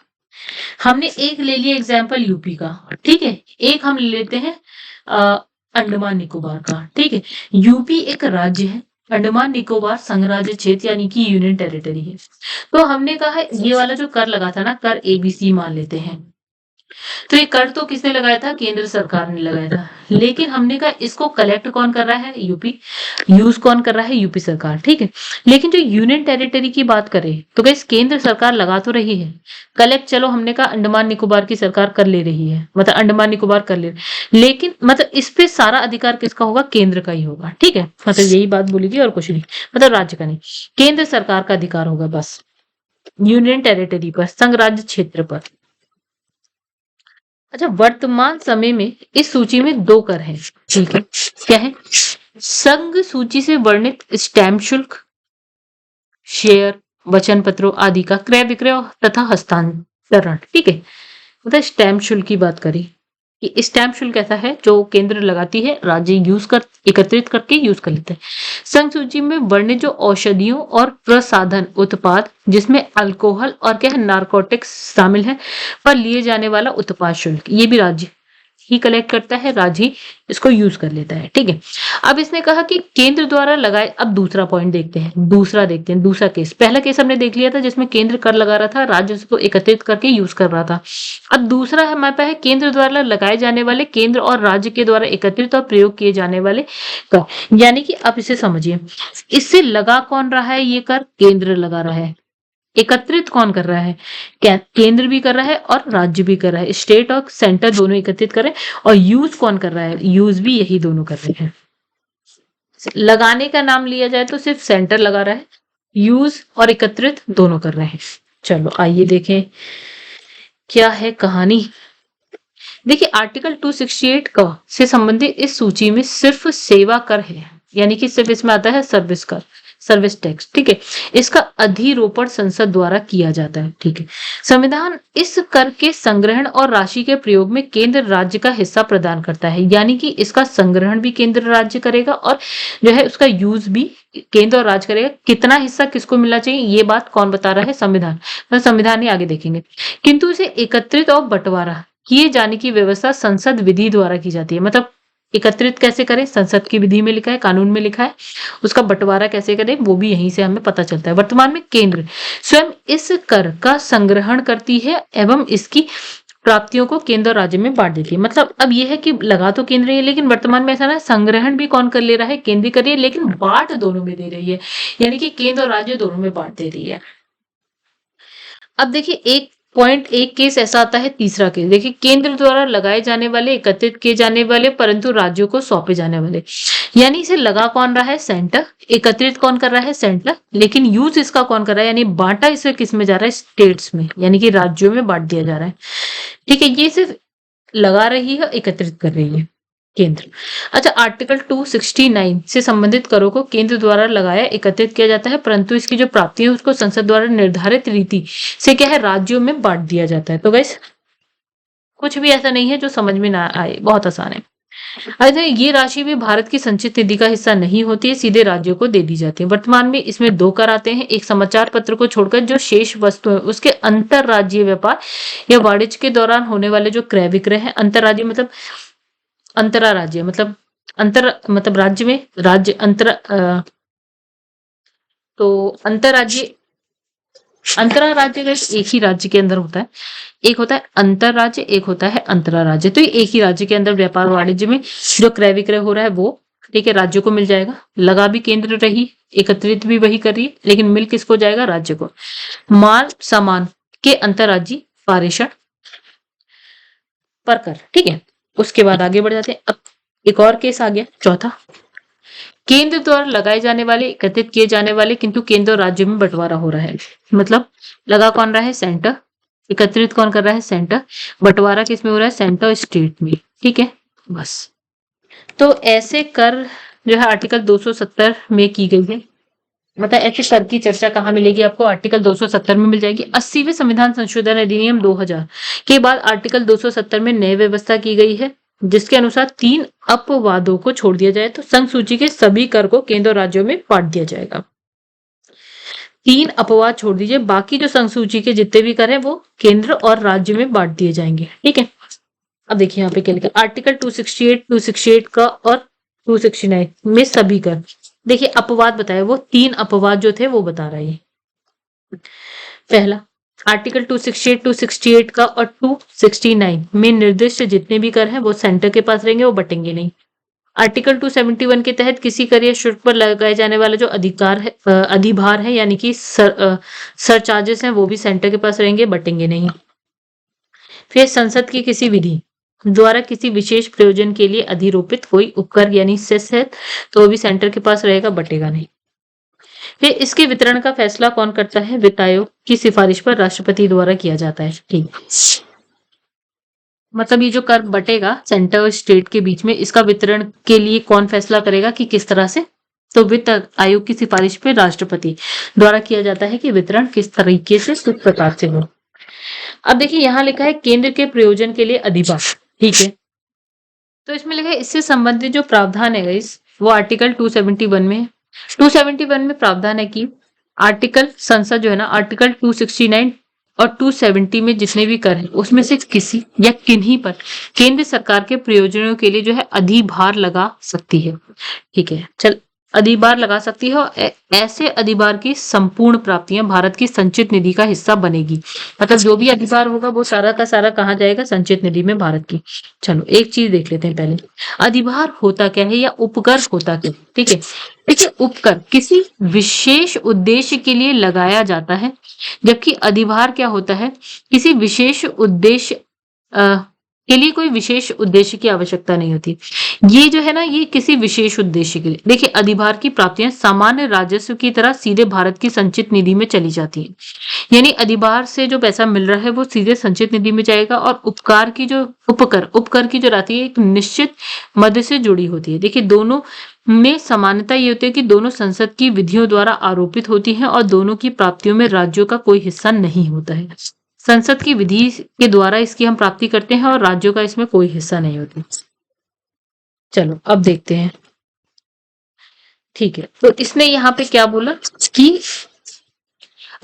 हमने एक ले लिया एग्जाम्पल यूपी का, ठीक है, एक हम ले लेते हैं अंडमान निकोबार का, ठीक है। यूपी एक राज्य है, अंडमान निकोबार संघ राज्य क्षेत्र यानी कि यूनियन टेरिटरी है। तो हमने कहा ये वाला जो कर लगा था ना, कर एबीसी मान लेते हैं, तो ये कर तो किसने लगाया था, केंद्र सरकार ने लगाया था, लेकिन हमने कहा इसको कलेक्ट कौन कर रहा है, यूपी, यूज कौन कर रहा है, यूपी सरकार, ठीक है। लेकिन जो यूनियन टेरिटरी की बात करें तो गाइस केंद्र सरकार लगा तो रही है, कलेक्ट चलो हमने कहा अंडमान निकोबार की सरकार कर ले रही है, मतलब अंडमान निकोबार कर ले, लेकिन मतलब इस पे सारा अधिकार किसका होगा, केंद्र का ही होगा, ठीक है, मतलब यही बात बोलेगी और कुछ नहीं, मतलब राज्य का नहीं, केंद्र सरकार का अधिकार होगा बस यूनियन टेरिटरी पर, संघ राज्य क्षेत्र पर। अच्छा वर्तमान समय में इस सूची में दो कर हैं, ठीक है, क्या है? संघ सूची से वर्णित स्टैम्प शुल्क, शेयर, वचन पत्रों आदि का क्रय विक्रय तथा हस्तांतरण। ठीक है, मतलब स्टैम्प शुल्क की बात करें कि स्टैम्प शुल्क ऐसा है जो केंद्र लगाती है, राज्य एकत्रित करके यूज कर लेते हैं। संघ सूची में वर्णित जो औषधियों और प्रसाधन उत्पाद जिसमें अल्कोहल और क्या है नारकोटिक्स शामिल है पर लिए जाने वाला उत्पाद शुल्क, ये भी राज्य ही कलेक्ट करता है, राज्य ही इसको यूज कर लेता है। ठीक है, अब इसने कहा कि केंद्र द्वारा लगाए, अब दूसरा पॉइंट देखते हैं, दूसरा केस। पहला केस हमने देख लिया था जिसमें केंद्र कर लगा रहा था, राज्य उसको एकत्रित करके यूज कर रहा था। अब दूसरा हमारे पास है केंद्र द्वारा लगाए जाने वाले, केंद्र और राज्य के द्वारा एकत्रित और प्रयोग किए जाने वाले कर। यानी कि आप इसे समझिए, इससे लगा कौन रहा है? ये कर केंद्र लगा रहा है। एकत्रित कौन कर रहा है? केंद्र भी कर रहा है और राज्य भी कर रहा है, स्टेट और सेंटर दोनों एकत्रित कर रहे हैं। और यूज कौन कर रहा है? यूज भी यही दोनों कर रहे हैं। लगाने का नाम लिया जाए तो सिर्फ सेंटर लगा रहा है, यूज और एकत्रित दोनों कर रहे हैं। चलो आइए देखें क्या है कहानी। देखिए आर्टिकल 268 का से संबंधित इस सूची में सिर्फ सेवा कर है, यानी कि सिर्फ इसमें आता है सर्विस कर, सर्विस टैक्स। ठीक है, इसका अधिरोपण संसद द्वारा किया जाता है। ठीक है, संविधान इस कर के संग्रहण और राशि के प्रयोग में केंद्र राज्य का हिस्सा प्रदान करता है, यानी कि इसका संग्रहण भी केंद्र राज्य करेगा और जो है उसका यूज भी केंद्र और राज्य करेगा। कितना हिस्सा किसको मिलना चाहिए ये बात कौन बता रहा है? संविधान। तो संविधान ही आगे देखेंगे। किंतु इसे एकत्रित और बंटवारा किए जाने की व्यवस्था संसद विधि द्वारा की जाती है। मतलब एकत्रित कैसे करें? संसद की विधि में लिखा है, कानून में लिखा है। उसका बंटवारा कैसे करें वो भी यहीं से हमें पता चलता है। वर्तमान में केंद्र स्वयं इस कर का संग्रहण करती है एवं इसकी प्राप्तियों को केंद्र और राज्य में बांट देती है। मतलब अब यह है कि लगा तो केंद्र है, लेकिन वर्तमान में ऐसा ना, संग्रहण भी कौन कर ले रहा है? केंद्र कर रही है, लेकिन बांट दोनों में दे रही है, यानी कि केंद्र और राज्य दोनों में बांट दे रही है। अब देखिए एक केस ऐसा आता है, तीसरा केस देखिए, केंद्र द्वारा लगाए जाने वाले, एकत्रित किए जाने वाले परंतु राज्यों को सौंपे जाने वाले। यानी इसे लगा कौन रहा है? सेंटर। एकत्रित कौन कर रहा है? सेंटर। लेकिन यूज इसका कौन कर रहा है? यानी बांटा इसे किस में जा रहा है? स्टेट्स में, यानी कि राज्यों में बांट दिया जा रहा है। ठीक है, ये सिर्फ लगा रही है, एकत्रित कर रही है केंद्र। अच्छा, आर्टिकल 269 से संबंधित करों को केंद्र द्वारा लगाया एकत्रित किया जाता है, परंतु इसकी जो प्राप्ति है उसको संसद द्वारा निर्धारित रीति से क्या है? राज्यों में बांट दिया जाता है। तो गाइस कुछ भी ऐसा नहीं है जो समझ में ना आए, बहुत आसान है। अच्छा, ये राशि भी भारत की संचित निधि का हिस्सा नहीं होती है, सीधे राज्यों को दे दी जाती है। वर्तमान में इसमें दो कर आते हैं, एक समाचार पत्र को छोड़कर जो शेष वस्तु है उसके अंतरराज्यीय व्यापार या वाणिज्य के दौरान होने वाले जो क्रय विक्रय है। अंतरराज्य मतलब अंतराराज्य मतलब मतलब राज्य में राज्य तो अंतरराज्य अंतराराज्य एक ही राज्य के अंदर होता है, एक होता है अंतरराज्य, एक होता है अंतराराज्य। तो ये एक ही राज्य के अंदर व्यापार वाणिज्य में जो क्रय विक्रय हो रहा है वो ठीक है राज्यों को मिल जाएगा। लगा भी केंद्र रही, एकत्रित भी वही कर रही है, लेकिन मिल किसको जाएगा? राज्य को। माल सामान के अंतरराज्यीय पारेषण पर कर। ठीक है, उसके बाद आगे बढ़ जाते हैं। अब एक और केस आ गया, चौथा। केंद्र द्वारा लगाए जाने वाले, एकत्रित किए जाने वाले किंतु केंद्र और राज्यों में बंटवारा हो रहा है। मतलब लगा कौन रहा है? सेंटर। एकत्रित कौन कर रहा है? सेंटर। बंटवारा किस में हो रहा है? सेंटर और स्टेट में। ठीक है, बस। तो ऐसे कर जो है आर्टिकल 270 में की गई है। मतलब ऐसे कर की चर्चा कहाँ मिलेगी आपको? आर्टिकल 270 में मिल जाएगी। 80वें संविधान संशोधन अधिनियम 2000 के बाद आर्टिकल 270 में नई व्यवस्था की गई है, जिसके अनुसार 3 अपवादों को छोड़ दिया जाए तो संघ सूची के सभी कर को केंद्र और राज्यों में बांट दिया जाएगा। 3 अपवाद छोड़ दीजिए, बाकी जो संघ सूची के जितने भी कर हैं वो केंद्र और राज्य में बांट दिए जाएंगे। ठीक है, अब देखिए यहाँ पे क्या लिखा, आर्टिकल 268 का और 269 में सभी कर। देखिए अपवाद बताया, वो 3 अपवाद जो थे वो बता रहा है। पहला, आर्टिकल 268 का और 269 में निर्दिष्ट जितने भी कर हैं वो सेंटर के पास रहेंगे, वो बटेंगे नहीं। आर्टिकल 271 के तहत किसी कर या शुल्क पर लगाए जाने वाला जो अधिकार है, अधिभार है, यानी कि सरचार्जेस हैं, वो भी सेंटर के पास रहेंगे, बटेंगे नहीं। फिर संसद की किसी विधि द्वारा किसी विशेष प्रयोजन के लिए अधिरोपित कोई उपकर यानी सेस है तो वो भी सेंटर के पास रहेगा, बटेगा नहीं। फिर इसके वितरण का फैसला कौन करता है? वित्त आयोग की सिफारिश पर राष्ट्रपति द्वारा किया जाता है। ठीक, मतलब ये जो कर बटेगा सेंटर और स्टेट के बीच में, इसका वितरण के लिए कौन फैसला करेगा कि किस तरह से? तो वित्त आयोग की सिफारिश पे राष्ट्रपति द्वारा किया जाता है कि वितरण किस तरीके से, किस प्रकार से हो। अब देखिए यहाँ लिखा है केंद्र के प्रयोजन के लिए अधिभार, ठीक है। तो इसमें लिखा है इससे संबंधित जो प्रावधान है गाइस, वो आर्टिकल 271 में है। 271 में प्रावधान है कि आर्टिकल संसद जो है ना, आर्टिकल 269 और 270 में जितने भी कर हैं उसमें से किसी या किन्हीं पर केंद्र सरकार के प्रयोजनों के लिए जो है अधिभार लगा सकती है, ठीक है। चल, अधिभार लगा सकती है और ऐसे अधिभार की संपूर्ण प्राप्तियां भारत की संचित निधि का हिस्सा बनेगी। मतलब जो भी अधिभार होगा वो सारा का सारा कहाँ जाएगा? संचित निधि में भारत की। चलो एक चीज देख लेते हैं पहले, अधिभार होता क्या है या उपकर होता क्या है, ठीक है। देखिए उपकर किसी विशेष उद्देश्य के लिए लगाया जाता है, जबकि अधिभार क्या होता है? किसी विशेष उद्देश्य के लिए कोई विशेष उद्देश्य की आवश्यकता नहीं होती। ये जो है ना, ये किसी विशेष उद्देश्य के लिए। देखिए अधिभार की प्राप्तियां सामान्य राजस्व की तरह सीधे भारत की संचित निधि में चली जाती हैं। यानी अधिभार से जो पैसा मिल रहा है वो सीधे संचित निधि में जाएगा, और उपकार की जो उपकर की जो राशि है एक निश्चित मद से जुड़ी होती है। देखिए दोनों में समानता ये होती है कि दोनों संसद की विधियों द्वारा आरोपित होती हैं और दोनों की प्राप्तियों में राज्यों का कोई हिस्सा नहीं होता है। संसद की विधि के द्वारा इसकी हम प्राप्ति करते हैं और राज्यों का इसमें कोई हिस्सा नहीं होता। चलो अब देखते हैं, ठीक है। तो इसने यहाँ पे क्या बोला कि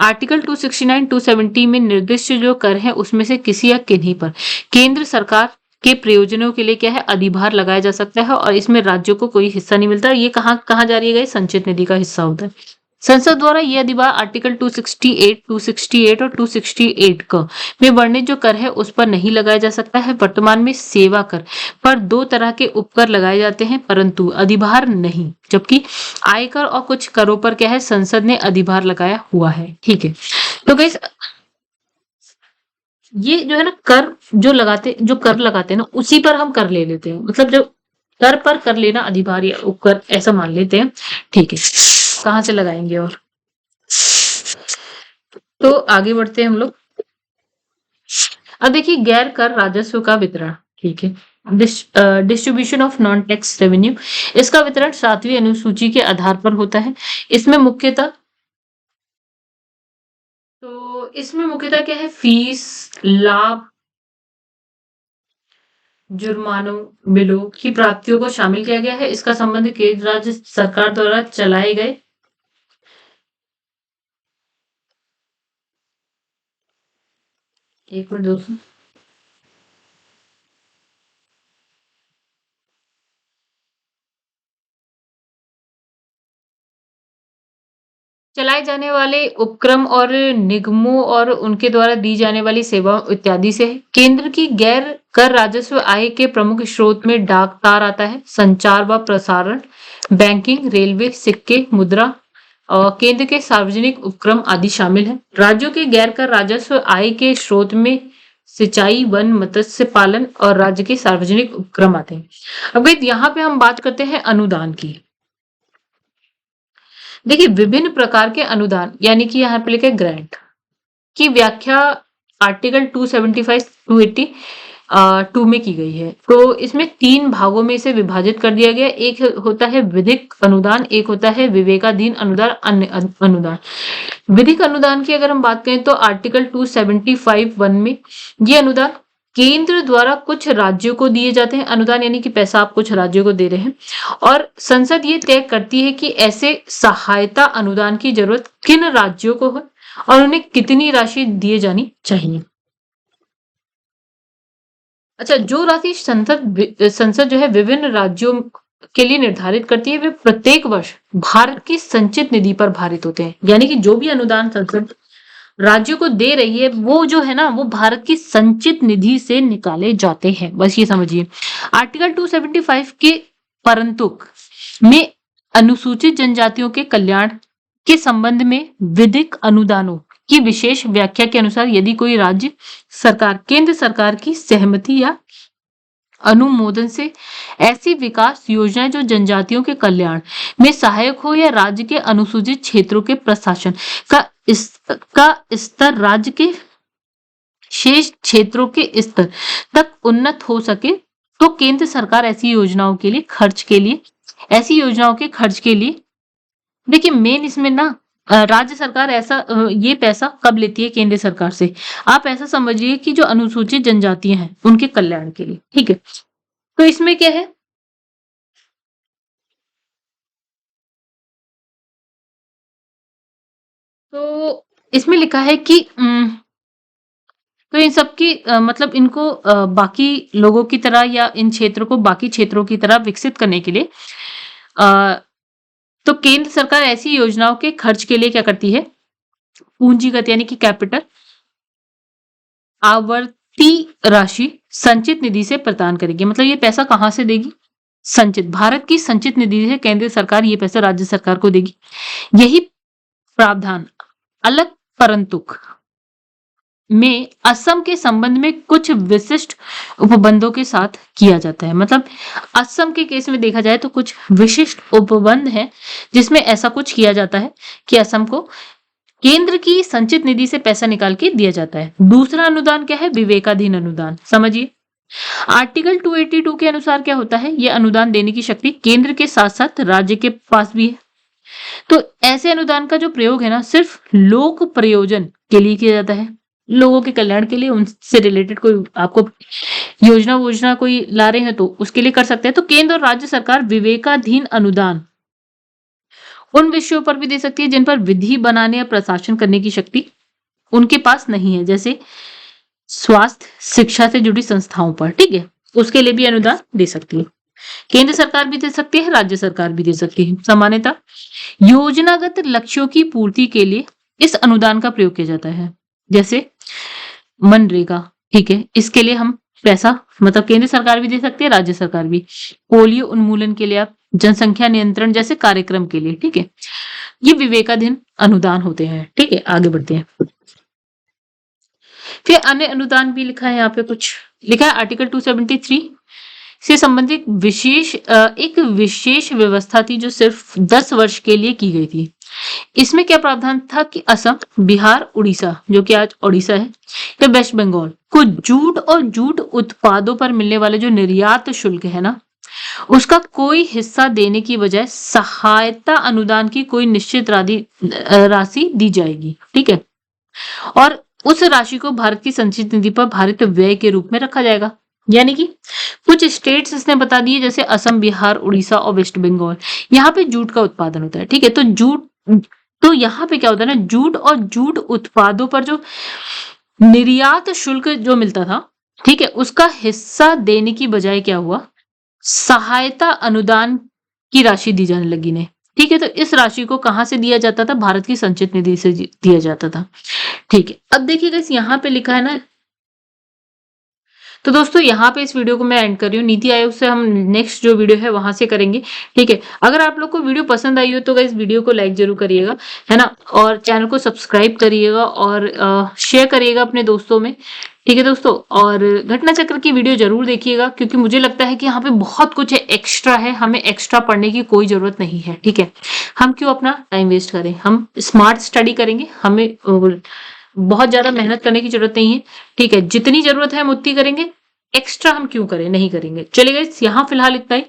आर्टिकल 269, 270 में निर्दिष्ट जो कर है उसमें से किसी या किन्हीं पर केंद्र सरकार के प्रयोजनों के लिए क्या है? अधिभार लगाया जा सकता है, और इसमें राज्यों को कोई हिस्सा नहीं मिलता। ये कहाँ कहाँ जा रही है? संचित निधि का हिस्सा होता है। संसद द्वारा ये अधिभार आर्टिकल 268, 268 और 268 का में वर्णित जो कर है उस पर नहीं लगाया जा सकता है। वर्तमान में सेवा कर पर 2 तरह के उपकर लगाए जाते हैं, परंतु अधिभार नहीं। जबकि आयकर और कुछ करों पर क्या है? संसद ने अधिभार लगाया हुआ है, ठीक है। तो गाइस ये जो है ना, कर लगाते हैं ना, उसी पर हम कर ले लेते हैं। मतलब जो कर पर कर लेना अधिभार या उपकर ऐसा मान लेते हैं, ठीक है। कहाँ से लगाएंगे? और तो आगे बढ़ते हैं हम लोग। अब देखिए गैर कर राजस्व का वितरण, ठीक है। Distribution of non tax revenue, इसका वितरण 7वीं अनुसूची के आधार पर होता है। इसमें मुख्यतः क्या है? फीस, लाभ, जुर्मानों, बिलों की प्राप्तियों को शामिल किया गया है। इसका संबंध केंद्र राज्य सरकार द्वारा चलाए गए एक मिनट दोस्तों, चलाए जाने वाले उपक्रम और निगमों और उनके द्वारा दी जाने वाली सेवाओं इत्यादि से है। केंद्र की गैर कर राजस्व आय के प्रमुख स्रोत में डाक तार आता है, संचार व प्रसारण, बैंकिंग, रेलवे, सिक्के, मुद्रा और केंद्र के सार्वजनिक उपक्रम आदि शामिल है। राज्यों के गैर कर राजस्व आय के स्रोत में सिंचाई, वन, मत्स्य पालन और राज्य के सार्वजनिक उपक्रम आते हैं। अब यहाँ पे हम बात करते हैं अनुदान की। देखिए विभिन्न प्रकार के अनुदान यानी कि यहाँ पे लिखे ग्रांट की व्याख्या आर्टिकल 275, 280 2 में की गई है। तो इसमें 3 भागों में इसे विभाजित कर दिया गया। एक होता है विधिक अनुदान, एक होता है विवेकाधीन अनुदान, अन्य अनुदान। विधिक अनुदान की अगर हम बात करें तो आर्टिकल 275(1) में ये अनुदान केंद्र द्वारा कुछ राज्यों को दिए जाते हैं अनुदान, यानी कि पैसा आप कुछ राज्यों को दे रहे हैं, और संसद ये तय करती है कि ऐसे सहायता अनुदान की जरूरत किन राज्यों को है और उन्हें कितनी राशि दिए जानी चाहिए। अच्छा, जो राशि संसद जो है विभिन्न राज्यों के लिए निर्धारित करती है वे प्रत्येक वर्ष भारत की संचित निधि पर भारित होते हैं। यानी कि जो भी अनुदान संसद राज्यों को दे रही है वो जो है ना, वो भारत की संचित निधि से निकाले जाते हैं, बस ये समझिए। आर्टिकल 275 के परंतुक में अनुसूचित जनजातियों के कल्याण के संबंध में विधिक अनुदानों की विशेष व्याख्या के अनुसार यदि कोई राज्य सरकार केंद्र सरकार की सहमति या अनुमोदन से ऐसी विकास योजनाएं जो जनजातियों के कल्याण में सहायक हो या राज्य के अनुसूचित क्षेत्रों के प्रशासन का स्तर राज्य के शेष क्षेत्रों के स्तर तक उन्नत हो सके, तो केंद्र सरकार ऐसी योजनाओं के लिए देखिए मेन इसमें ना राज्य सरकार ये पैसा कब लेती है केंद्र सरकार से? आप ऐसा समझिए कि जो अनुसूचित जनजातियां हैं उनके कल्याण के लिए, ठीक है। तो इसमें क्या है, तो इसमें लिखा है कि तो इन सब की मतलब इनको बाकी लोगों की तरह या इन क्षेत्रों को बाकी क्षेत्रों की तरह विकसित करने के लिए अ, तो केंद्र सरकार ऐसी योजनाओं के खर्च के लिए क्या करती है, पूंजीगत यानी कि कैपिटल आवर्ती राशि संचित निधि से प्रदान करेगी। मतलब ये पैसा कहाँ से देगी? संचित, भारत की संचित निधि से केंद्र सरकार ये पैसा राज्य सरकार को देगी। यही प्रावधान अलग परंतुक में असम के संबंध में कुछ विशिष्ट उपबंधों के साथ किया जाता है। मतलब असम के केस में देखा जाए तो कुछ विशिष्ट उपबंध हैं जिसमें ऐसा कुछ किया जाता है कि असम को केंद्र की संचित निधि से पैसा निकाल के दिया जाता है। दूसरा अनुदान क्या है? विवेकाधीन अनुदान। समझिए, आर्टिकल 282 के अनुसार क्या होता है, ये अनुदान देने की शक्ति केंद्र के साथ साथ राज्य के पास भी है। तो ऐसे अनुदान का जो प्रयोग है ना, सिर्फ लोक प्रयोजन के लिए किया जाता है, लोगों के कल्याण के लिए, उनसे रिलेटेड कोई आपको योजना वोजना कोई ला रहे हैं तो उसके लिए कर सकते हैं। तो केंद्र और राज्य सरकार विवेकाधीन अनुदान उन विषयों पर भी दे सकती है जिन पर विधि बनाने या प्रशासन करने की शक्ति उनके पास नहीं है, जैसे स्वास्थ्य शिक्षा से जुड़ी संस्थाओं पर, ठीक है, उसके लिए भी अनुदान दे सकती है। केंद्र सरकार भी दे सकती है, राज्य सरकार भी दे सकती है। सामान्यतः योजनागत लक्ष्यों की पूर्ति के लिए इस अनुदान का प्रयोग किया जाता है, जैसे मनरेगा, ठीक है, इसके लिए हम पैसा मतलब केंद्र सरकार भी दे सकती है, राज्य सरकार भी। पोलियो उन्मूलन के लिए आप, जनसंख्या नियंत्रण जैसे कार्यक्रम के लिए, ठीक है, ये विवेकाधीन अनुदान होते हैं। ठीक है, आगे बढ़ते हैं। फिर अन्य अनुदान भी लिखा है, यहाँ पे कुछ लिखा है आर्टिकल 273 से संबंधित एक विशेष व्यवस्था थी जो सिर्फ 10 वर्ष के लिए की गई थी। इसमें क्या प्रावधान था कि असम, बिहार, उड़ीसा, जो कि आज उड़ीसा है, या वेस्ट बंगाल को जूट और जूट उत्पादों पर मिलने वाले जो निर्यात शुल्क है ना, उसका कोई हिस्सा देने की बजाय सहायता अनुदान की कोई निश्चित राशि दी जाएगी। ठीक है, और उस राशि को भारत की संचित निधि पर भारित व्यय के रूप में रखा जाएगा। यानी कि कुछ स्टेट्स इसने बता दिए, जैसे असम, बिहार, उड़ीसा और वेस्ट बंगाल, यहाँ पे जूट का उत्पादन होता है। ठीक है, तो यहाँ पे क्या होता है ना, जूट और जूट उत्पादों पर जो निर्यात शुल्क जो मिलता था, ठीक है, उसका हिस्सा देने की बजाय क्या हुआ, सहायता अनुदान की राशि दी जाने लगी ने। ठीक है, तो इस राशि को कहां से दिया जाता था? भारत की संचित निधि से दिया जाता था। ठीक है, अब देखिएगा यहाँ पे लिखा है ना, तो दोस्तों यहाँ पे इस वीडियो को मैं एंड कर रही हूँ। नीति आयोग से हम नेक्स्ट जो वीडियो है वहां से करेंगे। ठीक है, अगर आप लोग को वीडियो पसंद आई हो तो इस वीडियो को लाइक जरूर करिएगा, है ना, और चैनल को सब्सक्राइब करिएगा और शेयर करिएगा अपने दोस्तों में। ठीक है दोस्तों, और घटना चक्र की वीडियो जरूर देखिएगा, क्योंकि मुझे लगता है कि यहाँ पे बहुत कुछ एक्स्ट्रा है, हमें एक्स्ट्रा पढ़ने की कोई जरूरत नहीं है। ठीक है, हम क्यों अपना टाइम वेस्ट करें, हम स्मार्ट स्टडी करेंगे, हमें बहुत ज्यादा मेहनत करने की जरूरत नहीं है। ठीक है, जितनी जरूरत है हम उतनी करेंगे, एक्स्ट्रा हम क्यों करें, नहीं करेंगे। चलिए गाइस, यहाँ फिलहाल इतना ही।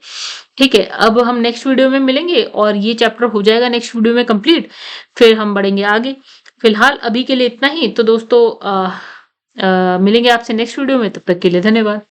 ठीक है, अब हम नेक्स्ट वीडियो में मिलेंगे और ये चैप्टर हो जाएगा नेक्स्ट वीडियो में कंप्लीट, फिर हम बढ़ेंगे आगे। फिलहाल अभी के लिए इतना ही। तो दोस्तों मिलेंगे आपसे नेक्स्ट वीडियो में, तब तक के लिए धन्यवाद।